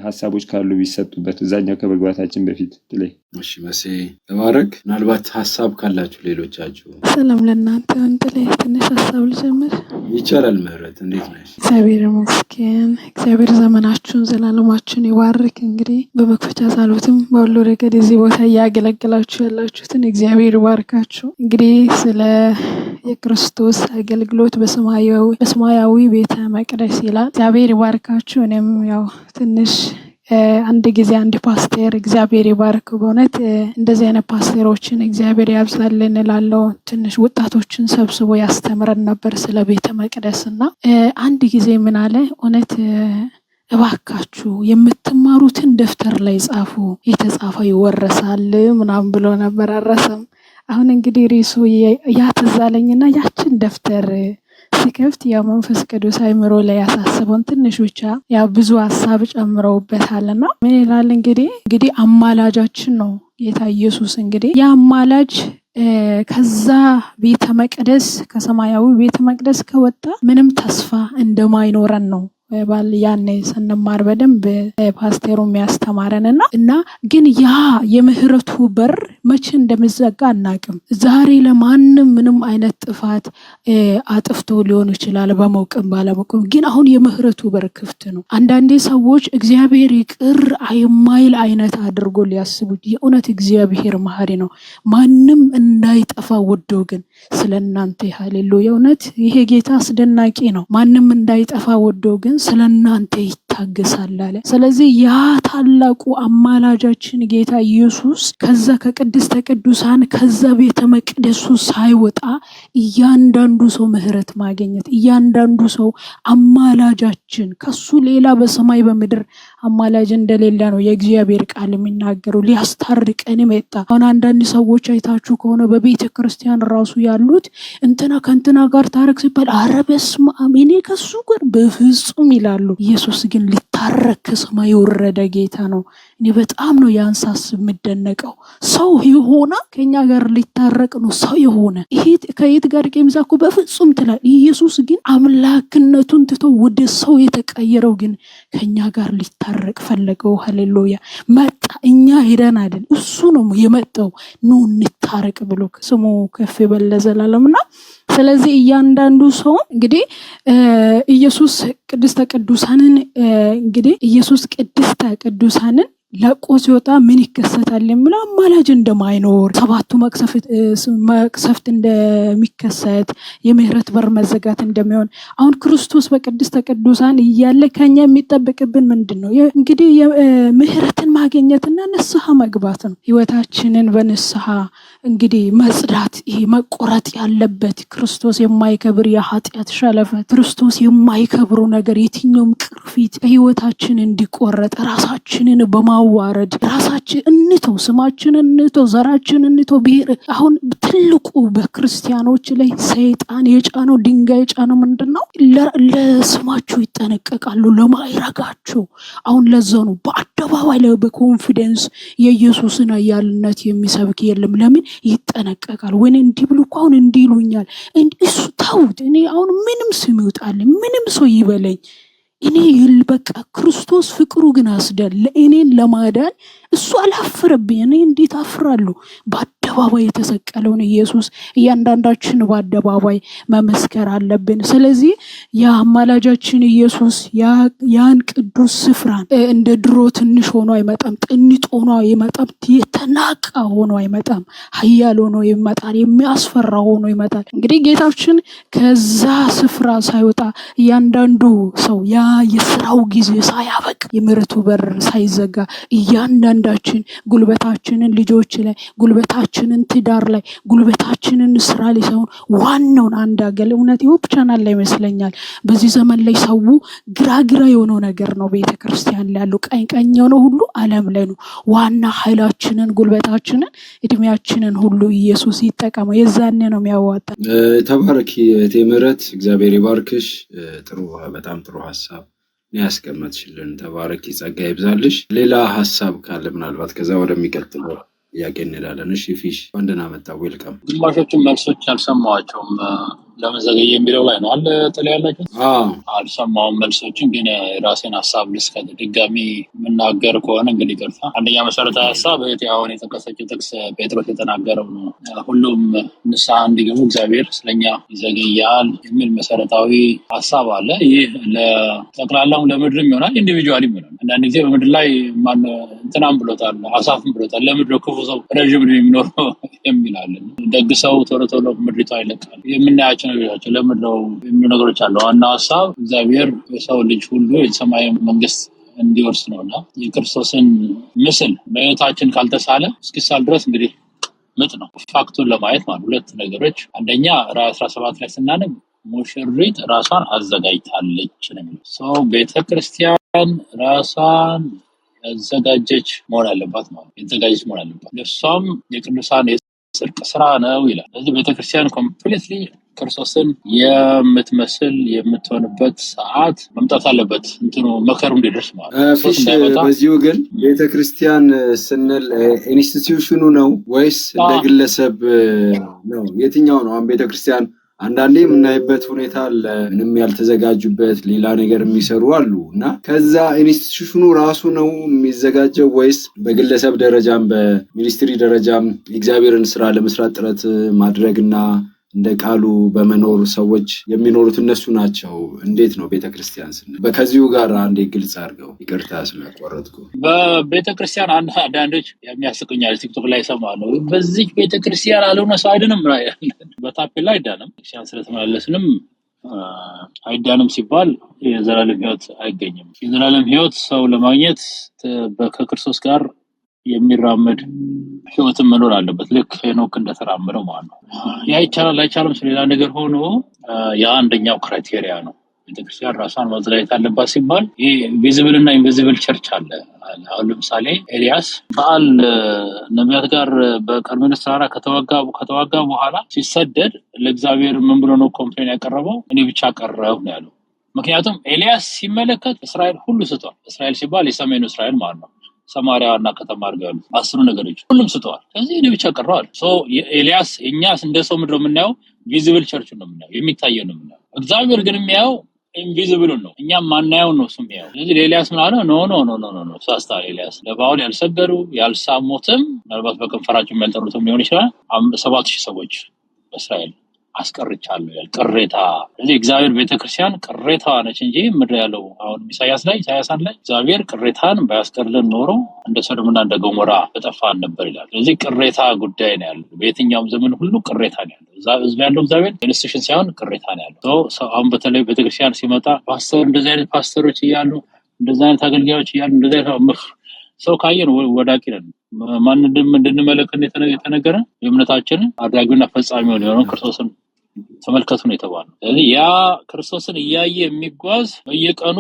ሀሳቦች ካሉ ቢሰጡበት እዛኛው ከመግባታችን በፊት ጥላይ። እሺ መሴ ተባረክ። ምናልባት ሀሳብ ካላችሁ ሌሎቻችሁ። ሰላም ለእናንተ። አንድ ላይ ትንሽ ሀሳብ ልጀምር። ይቻላል። ምህረት እንዴት ነሽ? እግዚአብሔር ይመስገን። እግዚአብሔር ዘመናችሁን ዘላለማችሁን ይባርክ። እንግዲህ በመክፈቻ ጸሎትም በሁሉ ረገድ እዚህ ቦታ እያገለገላችሁ ያላችሁትን እግዚአብሔር ይባርካችሁ። እንግዲህ ስለ የክርስቶስ አገልግሎት በሰማያዊ ቤተ መቅደስ ይላል። እግዚአብሔር ይባርካችሁ። እኔም ያው ትንሽ አንድ ጊዜ አንድ ፓስተር እግዚአብሔር ይባርክ በእውነት እንደዚህ አይነት ፓስተሮችን እግዚአብሔር ያብዛልን እላለሁ። ትንሽ ወጣቶችን ሰብስቦ ያስተምረን ነበር ስለ ቤተ መቅደስና አንድ ጊዜ ምን አለ፣ እውነት እባካችሁ የምትማሩትን ደብተር ላይ ጻፉ፣ የተጻፈው ይወረሳል ምናምን ብሎ ነበር። አረሰም። አሁን እንግዲህ ርዕሱ ያ ትዝ አለኝና ያችን ደብተር ሲከፍት ያው መንፈስ ቅዱስ አእምሮ ላይ ያሳስበውን ትንሽ ብቻ ያው ብዙ ሀሳብ ጨምረውበታልና ምን ይላል እንግዲህ አማላጃችን ነው ጌታ ኢየሱስ። እንግዲህ ያ አማላጅ ከዛ ቤተ መቅደስ ከሰማያዊ ቤተ መቅደስ ከወጣ ምንም ተስፋ እንደማይኖረን ነው ያኔ ስንማር በደንብ ፓስተሩ የሚያስተማረንና ግን ያ የምህረቱ በር መቼ እንደሚዘጋ አናቅም። ዛሬ ለማንም ምንም አይነት ጥፋት አጥፍቶ ሊሆን ይችላል በመውቅም ባለመውቅም፣ ግን አሁን የምህረቱ በር ክፍት ነው። አንዳንዴ ሰዎች እግዚአብሔር ይቅር የማይል አይነት አድርጎ ሊያስቡት፣ የእውነት እግዚአብሔር መሐሪ ነው፣ ማንም እንዳይጠፋ ወዶ ግን ስለናንተ ሃሌሉያ። እውነት ይሄ ጌታ አስደናቂ ነው። ማንም እንዳይጠፋ ወዶ ግን ስለናንተ ይታገሳል አለ። ስለዚህ ያ ታላቁ አማላጃችን ጌታ ኢየሱስ ከዛ ከቅድስተ ቅዱሳን ከዛ ቤተ መቅደሱ ሳይወጣ እያንዳንዱ ሰው ምህረት ማግኘት፣ እያንዳንዱ ሰው አማላጃችን ከሱ ሌላ በሰማይ በምድር አማላጅ እንደሌለ ነው የእግዚአብሔር ቃል የሚናገረው። ሊያስታርቀን መጣ። አሁን አንዳንድ ሰዎች አይታችሁ ከሆነ በቤተ ክርስቲያን ራሱ ያሉት እንትና ከእንትና ጋር ታረቅ ሲባል ኧረ በስመ አብ እኔ ከሱ ጋር በፍጹም ይላሉ። ኢየሱስ ግን ሊታረቅ ከሰማይ የወረደ ጌታ ነው። እኔ በጣም ነው ያንሳስ የምደነቀው። ሰው የሆነ ከኛ ጋር ሊታረቅ ነው። ሰው የሆነ ይሄ ከየት ጋር ቄምዛኩ በፍጹም ትላል። ኢየሱስ ግን አምላክነቱን ትቶ ወደ ሰው የተቀየረው ግን ከኛ ጋር ሊታረቅ ፈለገው። ሃሌሉያ መጣ። እኛ ሄደን አይደል፣ እሱ ነው የመጣው። ኑ እንታረቅ ብሎ ስሙ ከፍ ይበል ለዘላለምና ስለዚህ እያንዳንዱ ሰው እንግዲህ ኢየሱስ ቅድስተ ቅዱሳንን እንግዲህ ኢየሱስ ቅድስተ ቅዱሳንን ለቆ ሲወጣ ምን ይከሰታል የሚለው አማላጅ እንደማይኖር፣ ሰባቱ መቅሰፍት እንደሚከሰት፣ የምህረት በር መዘጋት እንደሚሆን፣ አሁን ክርስቶስ በቅድስተ ቅዱሳን እያለ ከኛ የሚጠበቅብን ምንድን ነው? እንግዲህ ምህረትን ማግኘትና ንስሐ መግባት ነው። ህይወታችንን በንስሐ እንግዲህ መጽዳት፣ ይሄ መቆረጥ ያለበት ክርስቶስ የማይከብር የኃጢአት ሸለፈት፣ ክርስቶስ የማይከብሩ ነገር የትኛውም ቅርፊት ከህይወታችን እንዲቆረጥ ራሳችንን በማዋረድ ራሳችን እንተው፣ ስማችን እንተው፣ ዘራችን እንተው፣ ብሔር አሁን ትልቁ በክርስቲያኖች ላይ ሰይጣን የጫነው ድንጋይ የጫነው ምንድነው? ለስማችሁ ይጠነቀቃሉ፣ ለማይረጋችሁ። አሁን ለዛኑ በአደባባይ ላይ በኮንፊደንስ የኢየሱስን ኃያልነት የሚሰብክ የለም። ለምን? ይጠነቀቃል። ወይ እንዲህ ብሎ እኮ አሁን እንዲህ ይሉኛል፣ እሱ ተውት። እኔ አሁን ምንም ስም ይውጣል፣ ምንም ሰው ይበለኝ፣ እኔ በቃ ክርስቶስ ፍቅሩ ግን አስደል ለእኔን ለማዳን እሱ አላፈረብኝ። እኔ እንዴት አፍራለሁ? በአደባባይ የተሰቀለውን ኢየሱስ እያንዳንዳችን በአደባባይ መመስከር አለብን። ስለዚህ የአማላጃችን ኢየሱስ ያን ቅዱስ ስፍራን እንደ ድሮ ትንሽ ሆኖ አይመጣም፣ ጥንጥ ሆኖ አይመጣም፣ የተናቀ ሆኖ አይመጣም፣ ኃያል ሆኖ ይመጣል፣ የሚያስፈራ ሆኖ ይመጣል። እንግዲህ ጌታችን ከዛ ስፍራ ሳይወጣ እያንዳንዱ ሰው ያ የስራው ጊዜ ሳያበቅ የምህረቱ በር ሳይዘጋ እያንዳንዳችን ጉልበታችንን ልጆች ላይ፣ ጉልበታችንን ትዳር ላይ፣ ጉልበታችንን ስራ ላይ ሳይሆን ዋናውን አንድ አገል እውነት ዩቲዩብ ቻናል ላይ ይመስለኛል በዚህ ዘመን ላይ ሰው ግራ የሆነው ነገር ነው። ቤተክርስቲያን ላይ ያለው ቀኝ የሆነው ሁሉ ዓለም ላይ ነው። ዋና ኃይላችንን ጉልበታችንን እድሜያችንን ሁሉ ኢየሱስ ይጠቀመው። የዛኔ ነው የሚያዋጣ። ተባረኪ እቴ ምህረት፣ እግዚአብሔር ይባርክሽ። ጥሩ በጣም ጥሩ ሐሳብ ያስቀመጥሽልን። ተባረኪ፣ ጸጋ ይብዛልሽ። ሌላ ሐሳብ ካለ ምናልባት ከዛ ወደሚቀጥለው ጥያቄ እንሄዳለን። እሺ ፊሽ ወንደና መጣ ዌልካም። ግማሾቹን መልሶች አልሰማኋቸውም። ለምን ዘገየ የሚለው ላይ ነው አለ ጥላ ያላችሁ። አልሰማሁም መልሶችን፣ ግን የራሴን ሀሳብ ልስከ ድጋሚ የምናገር ከሆነ እንግዲህ ይቅርታ። አንደኛ መሰረታዊ ሀሳብ አሁን የጠቀሰችው ጥቅስ ጴጥሮስ የተናገረው ነው። ሁሉም ንስሐ እንዲገቡ እግዚአብሔር ስለኛ ይዘገያል የሚል መሰረታዊ ሀሳብ አለ። ይህ ለጠቅላላም ለምድርም ይሆናል፣ ኢንዲቪጁዋልም ይሆናል። አንዳንድ ጊዜ በምድር ላይ እንትናም ብሎታል፣ አሳፍም ብሎታል፣ ለምድር ክፉ ሰው ረዥም ዕድሜ የሚኖረው የሚላለን። ደግ ሰው ቶሎ ቶሎ ምድሪቷ ይለቃል። የምናያቸው ነገሮች ለምድረው የሚሉ ነገሮች አሉ። ዋናው ሀሳብ እግዚአብሔር የሰው ልጅ ሁሉ የሰማይ መንግስት እንዲወርስ ነውና የክርስቶስን ምስል በሕይወታችን ካልተሳለ እስኪሳል ድረስ እንግዲህ ምጥ ነው። ፋክቱን ለማየት ማለት ሁለት ነገሮች፣ አንደኛ ራዕይ 17 ላይ ስናነብ ሙሽሪት ራሷን አዘጋጅታለች ነው የሚለው። ሰው ቤተክርስቲያን ራሷን ያዘጋጀች መሆን አለባት ማለት የተዘጋጀች መሆን አለባት። ለሷም የቅዱሳን የጽድቅ ስራ ነው ይላል። ስለዚህ ቤተክርስቲያን ኮምፕሊትሊ ክርስቶስን የምትመስል የምትሆንበት ሰዓት መምጣት አለበት። መከሩ እንዲደርስ ማለት በዚሁ ግን ቤተክርስቲያን ስንል ኢንስቲትዩሽኑ ነው ወይስ እንደ ግለሰብ ነው? የትኛው ነው? አሁን ቤተክርስቲያን አንዳንዴ የምናይበት ሁኔታ አለ፣ ምንም ያልተዘጋጁበት ሌላ ነገር የሚሰሩ አሉ እና ከዛ ኢንስቲትዩሽኑ ራሱ ነው የሚዘጋጀው ወይስ በግለሰብ ደረጃም በሚኒስትሪ ደረጃም የእግዚአብሔርን ስራ ለመስራት ጥረት ማድረግና እንደ ቃሉ በመኖር ሰዎች የሚኖሩት እነሱ ናቸው? እንዴት ነው ቤተክርስቲያን ስንል? ከዚሁ ጋር አንዴ ግልጽ አድርገው። ይቅርታ ስለቆረጥኩ። በቤተክርስቲያን አንዳንዶች የሚያስቁኛል፣ ቲክቶክ ላይ እሰማለሁ። በዚህ ቤተክርስቲያን አልሆነ ሰው አይድንም ነው በታፔላ አይዳንም። ክርስቲያን ስለተመላለስንም አይዳንም ሲባል የዘላለም ህይወት አይገኝም። የዘላለም ህይወት ሰው ለማግኘት ከክርስቶስ ጋር የሚራመድ ህይወትን መኖር አለበት። ልክ ሄኖክ እንደተራመደው ማለት ነው። ያ ይቻላል አይቻልም ስለሌላ ነገር ሆኖ ያ አንደኛው ክራይቴሪያ ነው። ቤተክርስቲያን ራሷን ማዘጋጀት አለባት ሲባል ይህ ቪዚብል እና ኢንቪዚብል ቸርች አለ። አሁን ለምሳሌ ኤልያስ በዓል ነቢያት ጋር በቀርሜሎስ ተራራ ከተዋጋ በኋላ ሲሰደድ ለእግዚአብሔር ምን ብሎ ነው ኮምፕሌን ያቀረበው? እኔ ብቻ ቀረሁ ነው ያለው። ምክንያቱም ኤልያስ ሲመለከት እስራኤል ሁሉ ስቷል። እስራኤል ሲባል የሰሜኑ እስራኤል ማለት ነው። ሰማሪያ እና ከተማ አድርገው ያሉት 10 ነገሮች ሁሉም ስተዋል። ስለዚህ እኔ ብቻ ቀረዋል። ኤልያስ እኛ እንደ ሰው ምድር የምናየው ቪዚብል ቸርች ነው የምናየው፣ የሚታየው ነው የምናየው። እግዚአብሔር ግን የሚያየው ኢንቪዚብል ነው፣ እኛም ማናየው ነው እሱ የሚያየው። ስለዚህ ኤልያስ ምን አለ? ኖ ሳስታል ኤልያስ ለባዕል ያልሰገዱ ያልሳሙትም ምናልባት በከንፈራቸው ያልጠሩትም ሊሆን ይችላል 7000 ሰዎች በእስራኤል አስቀርቻለሁ ያል ቅሬታ። ስለዚህ እግዚአብሔር ቤተክርስቲያን ቅሬታ ነች እንጂ ምድር ያለው አሁን ኢሳያስ ላይ እግዚአብሔር ቅሬታን ባያስቀርልን ኖሮ እንደ ሰዶምና እንደ ገሞራ በጠፋን ነበር ይላል። ስለዚህ ቅሬታ ጉዳይ ነው ያለው። በየትኛውም ዘመን ሁሉ ቅሬታ ነው ያለው። ህዝብ ያለው እግዚአብሔር ኢንስቲትዩሽን ሳይሆን ቅሬታ ነው ያለው። አሁን በተለይ ቤተክርስቲያን ሲመጣ እንደዚህ አይነት ፓስተሮች እያሉ እንደዚህ አይነት አገልጋዮች እያሉ እንደዚህ አይነት ሰው ካየን ወዳቂ ነን። ማንንም እንድንመለከት የተነገረ የእምነታችንን አድራጊውና ፈጻሚውን የሆነውን ክርስቶስን ተመልከቱ ነው የተባለው። ስለዚህ ያ ክርስቶስን እያየ የሚጓዝ በየቀኑ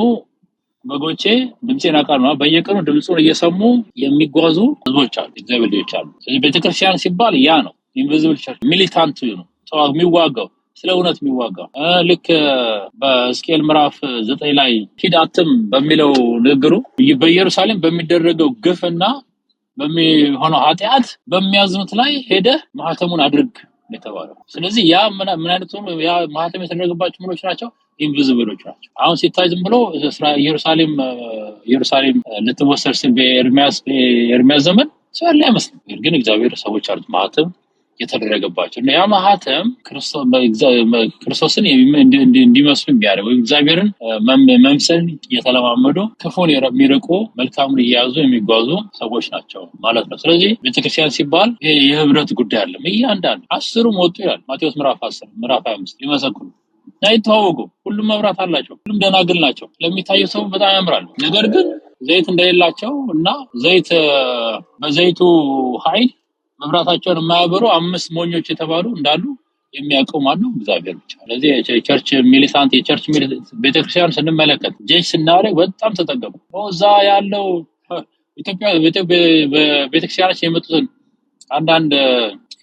በጎቼ ድምጼን ያውቃሉ፣ በየቀኑ ድምጹን እየሰሙ የሚጓዙ ህዝቦች አሉ፣ እግዚአብሔር ልጆች አሉ። ስለዚህ ቤተክርስቲያን ሲባል ያ ነው ኢንቪዚብል ቸርች። ሚሊታንት ነው ሰው የሚዋጋው፣ ስለ እውነት የሚዋጋው። ልክ በሕዝቅኤል ምዕራፍ 9 ላይ ሂድ አትም በሚለው ንግግሩ በኢየሩሳሌም በሚደረገው ግፍና በሚሆነው ኃጢአት በሚያዝኑት ላይ ሄደህ ማህተሙን አድርግ የተባለው። ስለዚህ ያ ምን አይነት ነው? ያ ማህተም የተደረገባቸው ምኖች ናቸው? ኢንቪዚብሎች ናቸው። አሁን ሲታይ ዝም ብሎ ኢየሩሳሌም ልትወሰድ ሲል በኤርሚያስ ዘመን ሰው ያለ አይመስልም። ግን እግዚአብሔር ሰዎች አሉት ማህተም የተደረገባቸው እና ያ ማህተም ክርስቶስን እንዲመስሉ የሚያደርግ ወይም እግዚአብሔርን መምሰል የተለማመዱ ክፉን የሚርቁ መልካሙን እየያዙ የሚጓዙ ሰዎች ናቸው ማለት ነው። ስለዚህ ቤተክርስቲያን ሲባል የህብረት ጉዳይ አለ። እያንዳንዱ 10ም ወጡ ይላል ማቴዎስ ምዕራፍ 10 ምዕራፍ 25 ሊመሰክሩ አይተዋወቁ፣ ሁሉም መብራት አላቸው፣ ሁሉም ደናግል ናቸው። ለሚታየው ሰው በጣም ያምራሉ። ነገር ግን ዘይት እንደሌላቸው እና በዘይቱ ኃይል መብራታቸውን የማያበሩ 5 ሞኞች የተባሉ እንዳሉ የሚያውቁም አሉ እግዚአብሔር ብቻ። ስለዚህ የቸርች ሚሊታንት ቤተክርስቲያን ስንመለከት ጄጅ ስናደርግ በጣም ተጠቀሙ። እዛ ያለው ኢትዮጵያ ቤተክርስቲያናችን የመጡትን አንዳንድ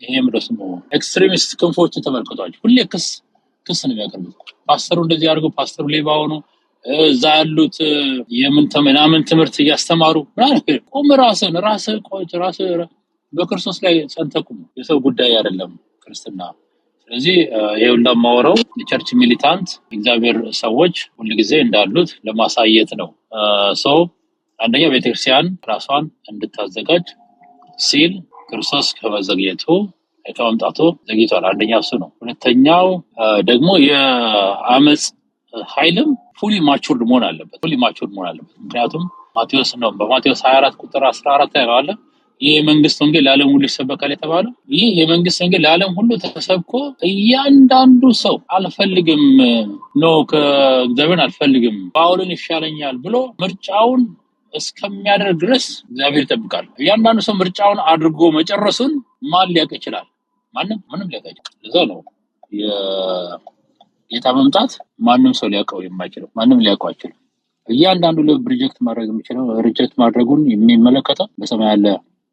ይሄም ደግሞ ኤክስትሪሚስት ክንፎችን ተመልክቷቸው ሁሌ ክስ ነው የሚያቀርቡት። ፓስተሩ እንደዚህ አድርጎ ፓስተሩ ሌባ ሆኖ እዛ ያሉት የምንተምናምን ትምህርት እያስተማሩ ቆም ራስህ በክርስቶስ ላይ ጸንተህ ቁም። የሰው ጉዳይ አይደለም ክርስትና። ስለዚህ ይሄው እንደማወራው የቸርች ሚሊታንት እግዚአብሔር ሰዎች ሁልጊዜ እንዳሉት ለማሳየት ነው። ሰው አንደኛ ቤተክርስቲያን ራሷን እንድታዘጋጅ ሲል ክርስቶስ ከመዘግየቱ ከመምጣቱ ዘግይቷል። አንደኛው እሱ ነው። ሁለተኛው ደግሞ የአመጽ ኃይልም ፉሊ ማቹርድ መሆን አለበት። ምክንያቱም ማቴዎስ ነው በማቴዎስ 24 ቁጥር 14 ላይ አለ ይህ የመንግስት ወንጌል ለዓለም ሁሉ ይሰበካል የተባለው። ይህ የመንግስት ወንጌል ለዓለም ሁሉ ተሰብኮ እያንዳንዱ ሰው አልፈልግም ነው ከእግዚአብሔር አልፈልግም ጳውሎን ይሻለኛል ብሎ ምርጫውን እስከሚያደርግ ድረስ እግዚአብሔር ይጠብቃል። እያንዳንዱ ሰው ምርጫውን አድርጎ መጨረሱን ማን ሊያውቅ ይችላል? ምንም ሊያውቅ ይችላል። ለዛ ነው የጌታ መምጣት ማንም ሰው ሊያውቀው የማይችለው፣ ማንም ሊያውቀው አይችልም። እያንዳንዱ ልብ ሪጀክት ማድረግ የሚችለው ሪጀክት ማድረጉን የሚመለከተው በሰማይ ያለ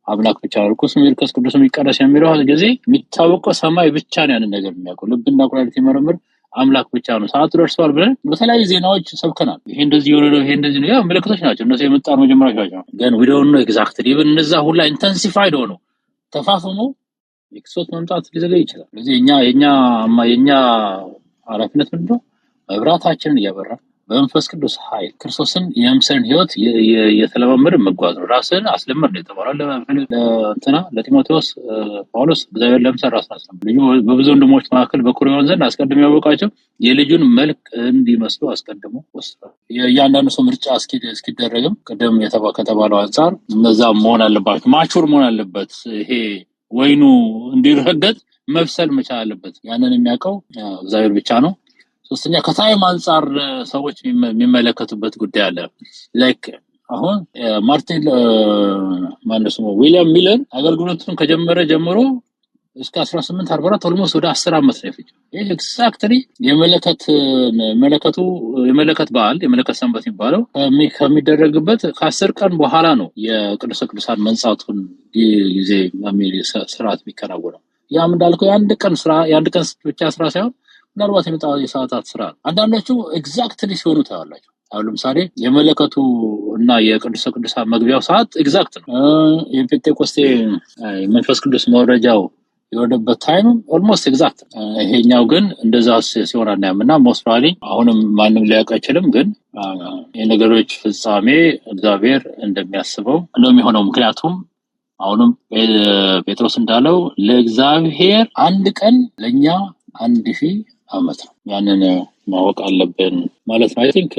አምላክ ብቻ ነው። ርኩስ ቅዱስ የሚቀደስ የሚለው ጊዜ የሚታወቀው ሰማይ ብቻ ነው ያንን ነገር የሚያውቀው። ልብና ኩላሊት የሚመረምር አምላክ ብቻ ነው። ሰዓቱ ደርሷል ብለን በተለያዩ ዜናዎች ሰብከናል። ይሄ እንደዚህ የሆነ ነው፣ ይሄ እንደዚህ ነው። ያው ምልክቶች ናቸው እነሱ የመጣው መጀመሪያዎች ናቸው። ግን we don't know exactly even እነዛ ሁላ ኢንተንሲፋይድ ሆኖ ተፋፍሞ የክርስቶስ መምጣት ሊዘገይ ይችላል። ስለዚህ የኛ ኃላፊነት ምንድነው? መብራታችንን እያበራ በመንፈስ ቅዱስ ኃይል ክርስቶስን የመምሰልን ህይወት የተለማመድን መጓዝ ነው። ራስን አስለምድ ነው የተባለው ለጢሞቴዎስ ጳውሎስ እግዚአብሔር ለምሳሌ ራስን አስለምድ ልጁ በብዙ ወንድሞች መካከል በኩር ይሆን ዘንድ አስቀድሞ ያወቃቸው የልጁን መልክ እንዲመስሉ አስቀድሞ ወስዷል። እያንዳንዱ ሰው ምርጫ እስኪደረግም ቅድም ከተባለው አንጻር እነዛ መሆን አለባቸው። ማቹር መሆን አለበት። ይሄ ወይኑ እንዲረገጥ መብሰል መቻል አለበት። ያንን የሚያውቀው እግዚአብሔር ብቻ ነው። ሶስተኛ ከታይም አንጻር ሰዎች የሚመለከቱበት ጉዳይ አለ። ላይክ አሁን ማርቲን ዊሊያም ሚለር አገልግሎቱን ከጀመረ ጀምሮ እስከ 1844 ኦልሞስት ወደ 10 ዓመት ነው የፈጀው። ይሄ ኤግዛክትሊ የመለከት በዓል የመለከት ሰንበት የሚባለው ከሚደረግበት ከ10 ቀን በኋላ ነው የቅዱስ ቅዱሳን መንጻቱን ጊዜ ስርዓት የሚከናወነው። ያም እንዳልከው የአንድ ቀን ብቻ ስራ ሳይሆን ምናልባት የመጣው የሰዓታት ስራ ነው። አንዳንዶቹ ኤግዛክትሊ ሲሆኑ ታያላችሁ። አሁን ለምሳሌ የመለከቱ እና የቅዱስ ቅዱሳን መግቢያው ሰዓት ኤግዛክት ነው። የጴንጤቆስጤ መንፈስ ቅዱስ መውረጃው የወረደበት ታይም ኦልሞስት ኤግዛክት። ይሄኛው ግን እንደዛ ሲሆን አናያምና ሞስት ፕሮባብሊ አሁንም ማንም ሊያውቅ አይችልም። ግን የነገሮች ፍጻሜ እግዚአብሔር እንደሚያስበው ነው የሚሆነው። ምክንያቱም አሁንም ጴጥሮስ እንዳለው ለእግዚአብሔር አንድ ቀን ለኛ 1000 ዓመት ነው። ያንን ማወቅ አለብን ማለት ነው። አይ ቲንክ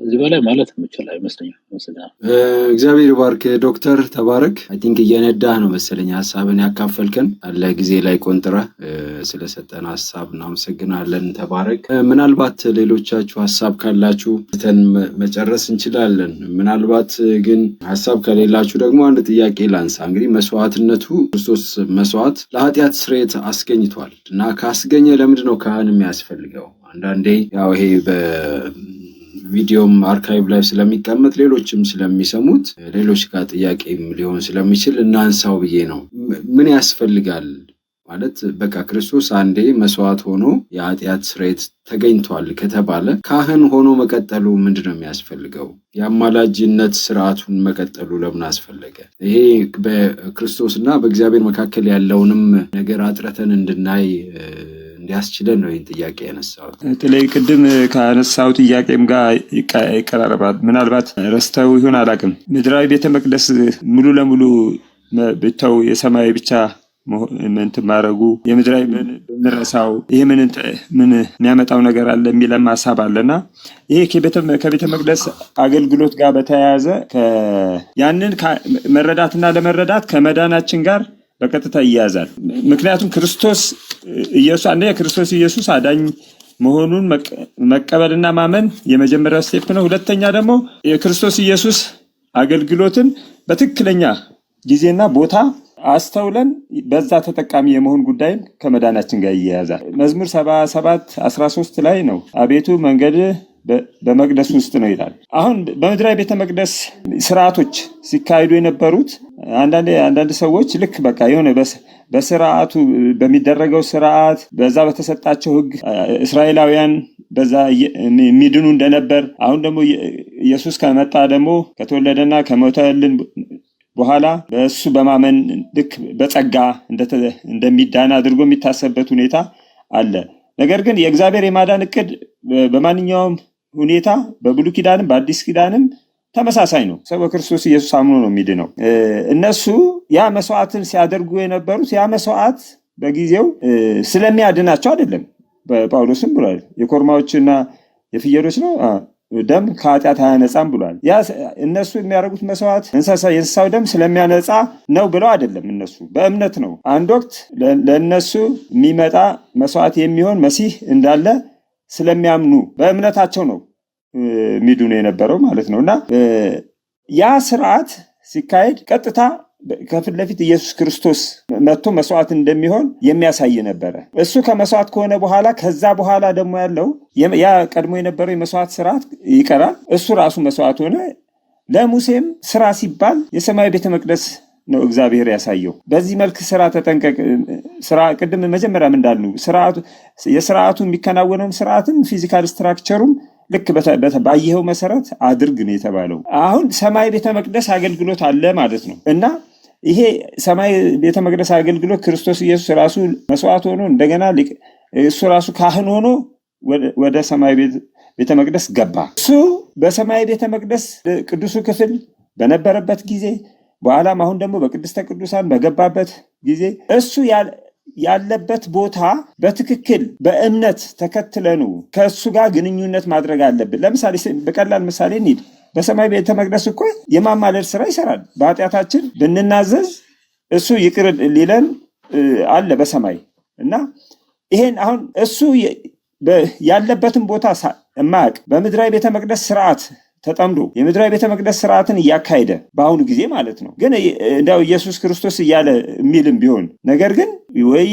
እዚህ በላይ ማለት የምችል አይመስለኝም። እግዚአብሔር ይባርክ ዶክተር ተባረክ። አይ ቲንክ እየነዳህ ነው መሰለኝ ሀሳብን ያካፈልከን አለ ጊዜ ላይ ቆንጥረህ ስለሰጠን ሀሳብ እናመሰግናለን። ተባረክ። ምናልባት ሌሎቻችሁ ሀሳብ ካላችሁ መጨረስ እንችላለን። ምናልባት ግን ሀሳብ ከሌላችሁ ደግሞ አንድ ጥያቄ ላንሳ። እንግዲህ መስዋዕትነቱ ክርስቶስ መስዋዕት ለኃጢአት ስርየት አስገኝቷል እና ካስገኘ ለምንድን ነው ካህን የሚያስፈልገው? አንዳንዴ ያው ይሄ በቪዲዮም አርካይቭ ላይ ስለሚቀመጥ ሌሎችም ስለሚሰሙት ሌሎች ጋር ጥያቄም ሊሆን ስለሚችል እናንሳው ብዬ ነው። ምን ያስፈልጋል ማለት በቃ ክርስቶስ አንዴ መስዋዕት ሆኖ የኃጢአት ስርየት ተገኝቷል ከተባለ ካህን ሆኖ መቀጠሉ ምንድነው የሚያስፈልገው? የአማላጅነት ስርዓቱን መቀጠሉ ለምን አስፈለገ? ይሄ በክርስቶስና በእግዚአብሔር መካከል ያለውንም ነገር አጥረተን እንድናይ እንዲያስችለን ነው ይህን ጥያቄ ያነሳሁት። በተለይ ቅድም ካነሳው ጥያቄም ጋር ይቀራረባል። ምናልባት ረስተው ይሆን አላውቅም። ምድራዊ ቤተ መቅደስ ሙሉ ለሙሉ ብተው የሰማይ ብቻ ማድረጉ የምድራዊ ምንረሳው ይሄ ምን የሚያመጣው ነገር አለ የሚለም ሀሳብ አለና ይሄ ከቤተ መቅደስ አገልግሎት ጋር በተያያዘ ያንን መረዳትና ለመረዳት ከመዳናችን ጋር በቀጥታ ይያዛል። ምክንያቱም ክርስቶስ ኢየሱስ አዳኝ መሆኑን መቀበልና ማመን የመጀመሪያው ስቴፕ ነው። ሁለተኛ ደግሞ የክርስቶስ ኢየሱስ አገልግሎትን በትክክለኛ ጊዜና ቦታ አስተውለን በዛ ተጠቃሚ የመሆን ጉዳይን ከመዳናችን ጋር ይያያዛል። መዝሙር 77:13 ላይ ነው አቤቱ መንገድ በመቅደስ ውስጥ ነው ይላል። አሁን በምድራዊ ቤተ መቅደስ ስርዓቶች ሲካሄዱ የነበሩት አንዳንድ ሰዎች ልክ በቃ የሆነ በስርዓቱ በሚደረገው ስርዓት በዛ በተሰጣቸው ሕግ እስራኤላውያን በዛ የሚድኑ እንደነበር አሁን ደግሞ ኢየሱስ ከመጣ ደግሞ ከተወለደና ከሞተልን በኋላ በእሱ በማመን ልክ በጸጋ እንደሚዳን አድርጎ የሚታሰብበት ሁኔታ አለ። ነገር ግን የእግዚአብሔር የማዳን እቅድ በማንኛውም ሁኔታ በብሉይ ኪዳንም በአዲስ ኪዳንም ተመሳሳይ ነው። ሰው በክርስቶስ ኢየሱስ አምኖ ነው የሚድነው። እነሱ ያ መስዋዕትን ሲያደርጉ የነበሩት ያ መስዋዕት በጊዜው ስለሚያድናቸው አይደለም። ጳውሎስም ብሏል የኮርማዎችና የፍየሎች ነው ደም ከኃጢአት አያነጻም ብሏል። ያ እነሱ የሚያደርጉት መስዋዕት የእንስሳው ደም ስለሚያነጻ ነው ብለው አይደለም። እነሱ በእምነት ነው። አንድ ወቅት ለእነሱ የሚመጣ መስዋዕት የሚሆን መሲህ እንዳለ ስለሚያምኑ በእምነታቸው ነው የሚድኑ የነበረው ማለት ነው። እና ያ ስርዓት ሲካሄድ ቀጥታ ከፊት ለፊት ኢየሱስ ክርስቶስ መጥቶ መስዋዕት እንደሚሆን የሚያሳይ ነበረ። እሱ ከመስዋዕት ከሆነ በኋላ ከዛ በኋላ ደግሞ ያለው ያ ቀድሞ የነበረው የመስዋዕት ስርዓት ይቀራል። እሱ ራሱ መስዋዕት ሆነ። ለሙሴም ስራ ሲባል የሰማይ ቤተ መቅደስ ነው እግዚአብሔር ያሳየው። በዚህ መልክ ስራ ተጠንቀቅ። ስራ ቅድም መጀመሪያም እንዳልነው የስርዓቱ የሚከናወነውም ስርዓትም ፊዚካል ስትራክቸሩም ልክ ባየኸው መሰረት አድርግ ነው የተባለው። አሁን ሰማይ ቤተ መቅደስ አገልግሎት አለ ማለት ነው። እና ይሄ ሰማይ ቤተ መቅደስ አገልግሎት ክርስቶስ ኢየሱስ ራሱ መስዋዕት ሆኖ እንደገና እሱ ራሱ ካህን ሆኖ ወደ ሰማይ ቤተ መቅደስ ገባ። እሱ በሰማይ ቤተ መቅደስ ቅዱሱ ክፍል በነበረበት ጊዜ በኋላም አሁን ደግሞ በቅድስተ ቅዱሳን በገባበት ጊዜ እሱ ያለበት ቦታ በትክክል በእምነት ተከትለኑ ከእሱ ጋር ግንኙነት ማድረግ አለብን። ለምሳሌ በቀላል ምሳሌ እንሂድ። በሰማይ ቤተ መቅደስ እኮ የማማለድ ስራ ይሰራል። በኃጢአታችን ብንናዘዝ እሱ ይቅር ሊለን አለ በሰማይ። እና ይሄን አሁን እሱ ያለበትን ቦታ የማያውቅ በምድራዊ ቤተ መቅደስ ስርዓት ተጠምዶ የምድራዊ ቤተ መቅደስ ስርዓትን እያካሄደ በአሁኑ ጊዜ ማለት ነው። ግን እንደው ኢየሱስ ክርስቶስ እያለ የሚልም ቢሆን ነገር ግን ወይ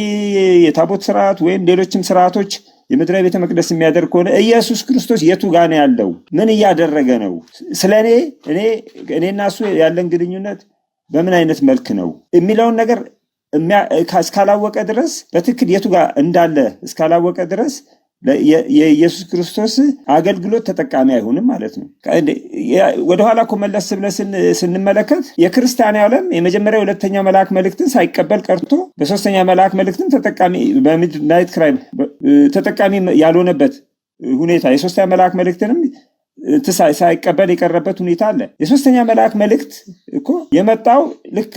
የታቦት ስርዓት ወይም ሌሎችም ስርዓቶች የምድራዊ ቤተ መቅደስ የሚያደርግ ከሆነ ኢየሱስ ክርስቶስ የቱ ጋር ነው ያለው? ምን እያደረገ ነው? ስለኔ እኔና እሱ ያለን ግንኙነት በምን አይነት መልክ ነው የሚለውን ነገር እስካላወቀ ድረስ በትክክል የቱ ጋር እንዳለ እስካላወቀ ድረስ የኢየሱስ ክርስቶስ አገልግሎት ተጠቃሚ አይሆንም ማለት ነው። ወደኋላ እኮ መለስ ብለን ስንመለከት የክርስቲያን ዓለም የመጀመሪያ ሁለተኛ መልአክ መልእክትን ሳይቀበል ቀርቶ በሶስተኛ መልአክ መልእክትን ተጠቃሚ በሚድናይት ክራይም ተጠቃሚ ያልሆነበት ሁኔታ የሶስተኛ መልአክ መልእክትንም ሳይቀበል የቀረበት ሁኔታ አለ። የሶስተኛ መልአክ መልእክት እኮ የመጣው ልክ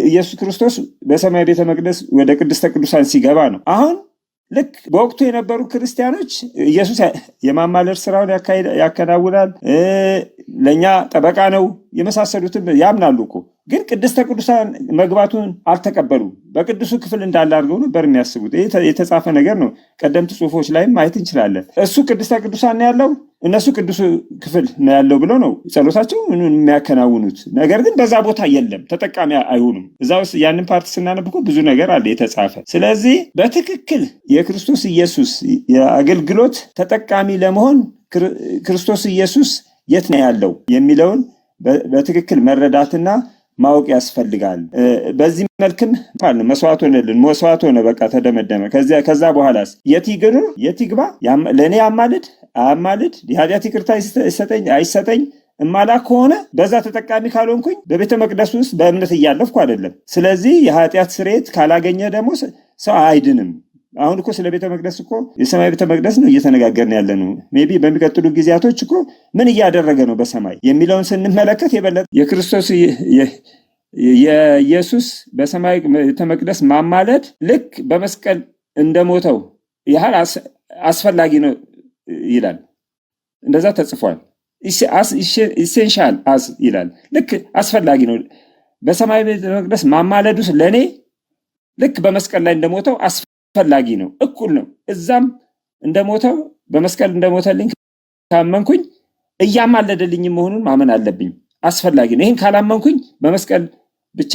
ኢየሱስ ክርስቶስ በሰማይ ቤተ መቅደስ ወደ ቅድስተ ቅዱሳን ሲገባ ነው። አሁን ልክ በወቅቱ የነበሩ ክርስቲያኖች ኢየሱስ የማማለድ ስራውን ያከናውናል፣ ለእኛ ጠበቃ ነው የመሳሰሉትን ያምናሉ እኮ። ግን ቅድስተ ቅዱሳን መግባቱን አልተቀበሉም። በቅዱሱ ክፍል እንዳለ አድርገው ነበር የሚያስቡት። የተጻፈ ነገር ነው። ቀደምት ጽሑፎች ላይም ማየት እንችላለን። እሱ ቅድስተ ቅዱሳን ነው ያለው፣ እነሱ ቅዱሱ ክፍል ነው ያለው ብለው ነው ጸሎታቸው የሚያከናውኑት። ነገር ግን በዛ ቦታ የለም፣ ተጠቃሚ አይሆኑም። እዛ ውስጥ ያንን ፓርት ስናነብ እኮ ብዙ ነገር አለ የተጻፈ። ስለዚህ በትክክል የክርስቶስ ኢየሱስ የአገልግሎት ተጠቃሚ ለመሆን ክርስቶስ ኢየሱስ የት ነው ያለው የሚለውን በትክክል መረዳትና ማወቅ ያስፈልጋል። በዚህ መልክም መስዋዕት ሆነልን፣ መስዋዕት ሆነ፣ በቃ ተደመደመ። ከዛ በኋላስ የት ይግባ? ለእኔ አማልድ የኃጢአት ይቅርታ ይሰጠኝ አይሰጠኝ እማላ ከሆነ በዛ ተጠቃሚ ካልሆንኩኝ በቤተ መቅደስ ውስጥ በእምነት እያለፍኩ አይደለም። ስለዚህ የኃጢአት ስርየት ካላገኘ ደግሞ ሰው አይድንም። አሁን እኮ ስለ ቤተ መቅደስ እኮ የሰማይ ቤተ መቅደስ ነው እየተነጋገርን ያለ ነው። ሜይ ቢ በሚቀጥሉ ጊዜያቶች እኮ ምን እያደረገ ነው በሰማይ የሚለውን ስንመለከት የበለጠ የክርስቶስ የኢየሱስ በሰማይ ቤተ መቅደስ ማማለድ ልክ በመስቀል እንደሞተው ያህል አስፈላጊ ነው ይላል። እንደዛ ተጽፏል። ኢሴንሻል አዝ ይላል። ልክ አስፈላጊ ነው። በሰማይ ቤተ መቅደስ ማማለዱ ለእኔ ልክ በመስቀል ላይ እንደሞተው አስፈላጊ ነው። እኩል ነው። እዛም እንደሞተው በመስቀል እንደሞተልኝ ካመንኩኝ እያማለደልኝ መሆኑን ማመን አለብኝ። አስፈላጊ ነው። ይህን ካላመንኩኝ በመስቀል ብቻ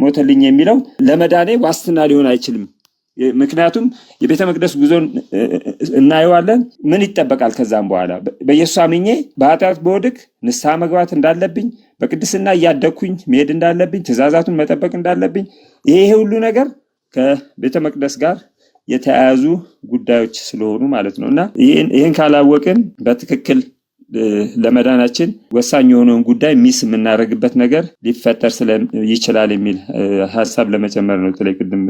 ሞተልኝ የሚለው ለመዳኔ ዋስትና ሊሆን አይችልም። ምክንያቱም የቤተ መቅደስ ጉዞን እናየዋለን። ምን ይጠበቃል? ከዛም በኋላ በኢየሱስ አምኜ በኃጢአት በወድቅ ንስሐ መግባት እንዳለብኝ፣ በቅድስና እያደግኩኝ መሄድ እንዳለብኝ፣ ትእዛዛቱን መጠበቅ እንዳለብኝ፣ ይሄ ሁሉ ነገር ከቤተ መቅደስ ጋር የተያያዙ ጉዳዮች ስለሆኑ ማለት ነው። እና ይህን ካላወቅን በትክክል ለመዳናችን ወሳኝ የሆነውን ጉዳይ ሚስ የምናደርግበት ነገር ሊፈጠር ይችላል የሚል ሀሳብ ለመጨመር ነው። በተለይ ቅድም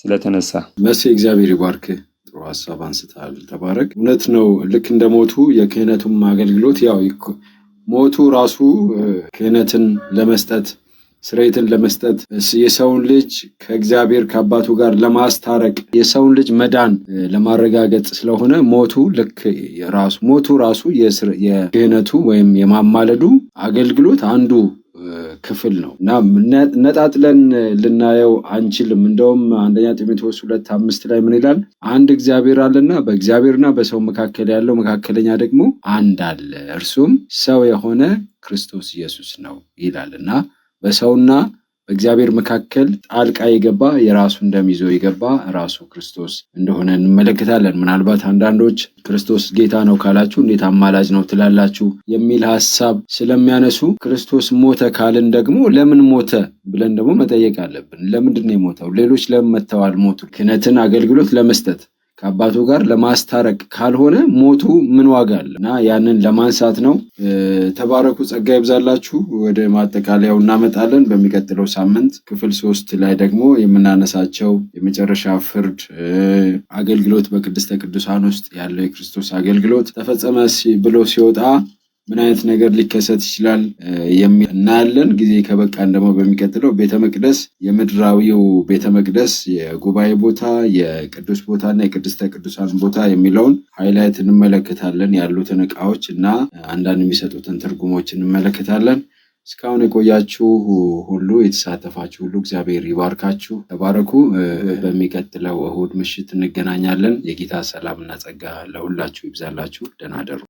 ስለተነሳ። መሴ እግዚአብሔር ይባርክ። ጥሩ ሀሳብ አንስተሃል። ተባረክ። እውነት ነው። ልክ እንደሞቱ የክህነቱም አገልግሎት ያው ሞቱ ራሱ ክህነትን ለመስጠት ስርየትን ለመስጠት የሰውን ልጅ ከእግዚአብሔር ከአባቱ ጋር ለማስታረቅ የሰውን ልጅ መዳን ለማረጋገጥ ስለሆነ ሞቱ ራሱ የክህነቱ ወይም የማማለዱ አገልግሎት አንዱ ክፍል ነው እና ነጣጥለን ልናየው አንችልም። እንደውም አንደኛ ጢሞቴዎስ 2:5 ላይ ምን ይላል? አንድ እግዚአብሔር አለና በእግዚአብሔርና በሰው መካከል ያለው መካከለኛ ደግሞ አንድ አለ፣ እርሱም ሰው የሆነ ክርስቶስ ኢየሱስ ነው ይላል እና በሰውና በእግዚአብሔር መካከል ጣልቃ የገባ የራሱን ደም ይዞ የገባ ራሱ ክርስቶስ እንደሆነ እንመለከታለን። ምናልባት አንዳንዶች ክርስቶስ ጌታ ነው ካላችሁ እንዴት አማላጅ ነው ትላላችሁ የሚል ሀሳብ ስለሚያነሱ ክርስቶስ ሞተ ካልን ደግሞ ለምን ሞተ ብለን ደግሞ መጠየቅ አለብን። ለምንድን ነው የሞተው? ሌሎች ለምን መተዋል? ሞቱ ክህነትን አገልግሎት ለመስጠት ከአባቱ ጋር ለማስታረቅ ካልሆነ ሞቱ ምን ዋጋ አለ? እና ያንን ለማንሳት ነው። ተባረኩ፣ ጸጋ ይብዛላችሁ። ወደ ማጠቃለያው እናመጣለን። በሚቀጥለው ሳምንት ክፍል 3 ላይ ደግሞ የምናነሳቸው የመጨረሻ ፍርድ አገልግሎት በቅድስተ ቅዱሳን ውስጥ ያለው የክርስቶስ አገልግሎት ተፈጸመ ብሎ ሲወጣ ምን አይነት ነገር ሊከሰት ይችላል እናያለን። ጊዜ ከበቃን ደግሞ በሚቀጥለው ቤተ መቅደስ፣ የምድራዊው ቤተ መቅደስ የጉባኤ ቦታ፣ የቅዱስ ቦታና የቅድስተ ቅዱሳን ቦታ የሚለውን ሃይላይት እንመለከታለን። ያሉትን ዕቃዎች እና አንዳንድ የሚሰጡትን ትርጉሞች እንመለከታለን። እስካሁን የቆያችሁ ሁሉ የተሳተፋችሁ ሁሉ እግዚአብሔር ይባርካችሁ። ተባረኩ። በሚቀጥለው እሁድ ምሽት እንገናኛለን። የጌታ ሰላምና ጸጋ ለሁላችሁ ይብዛላችሁ። ደህና እደሩ።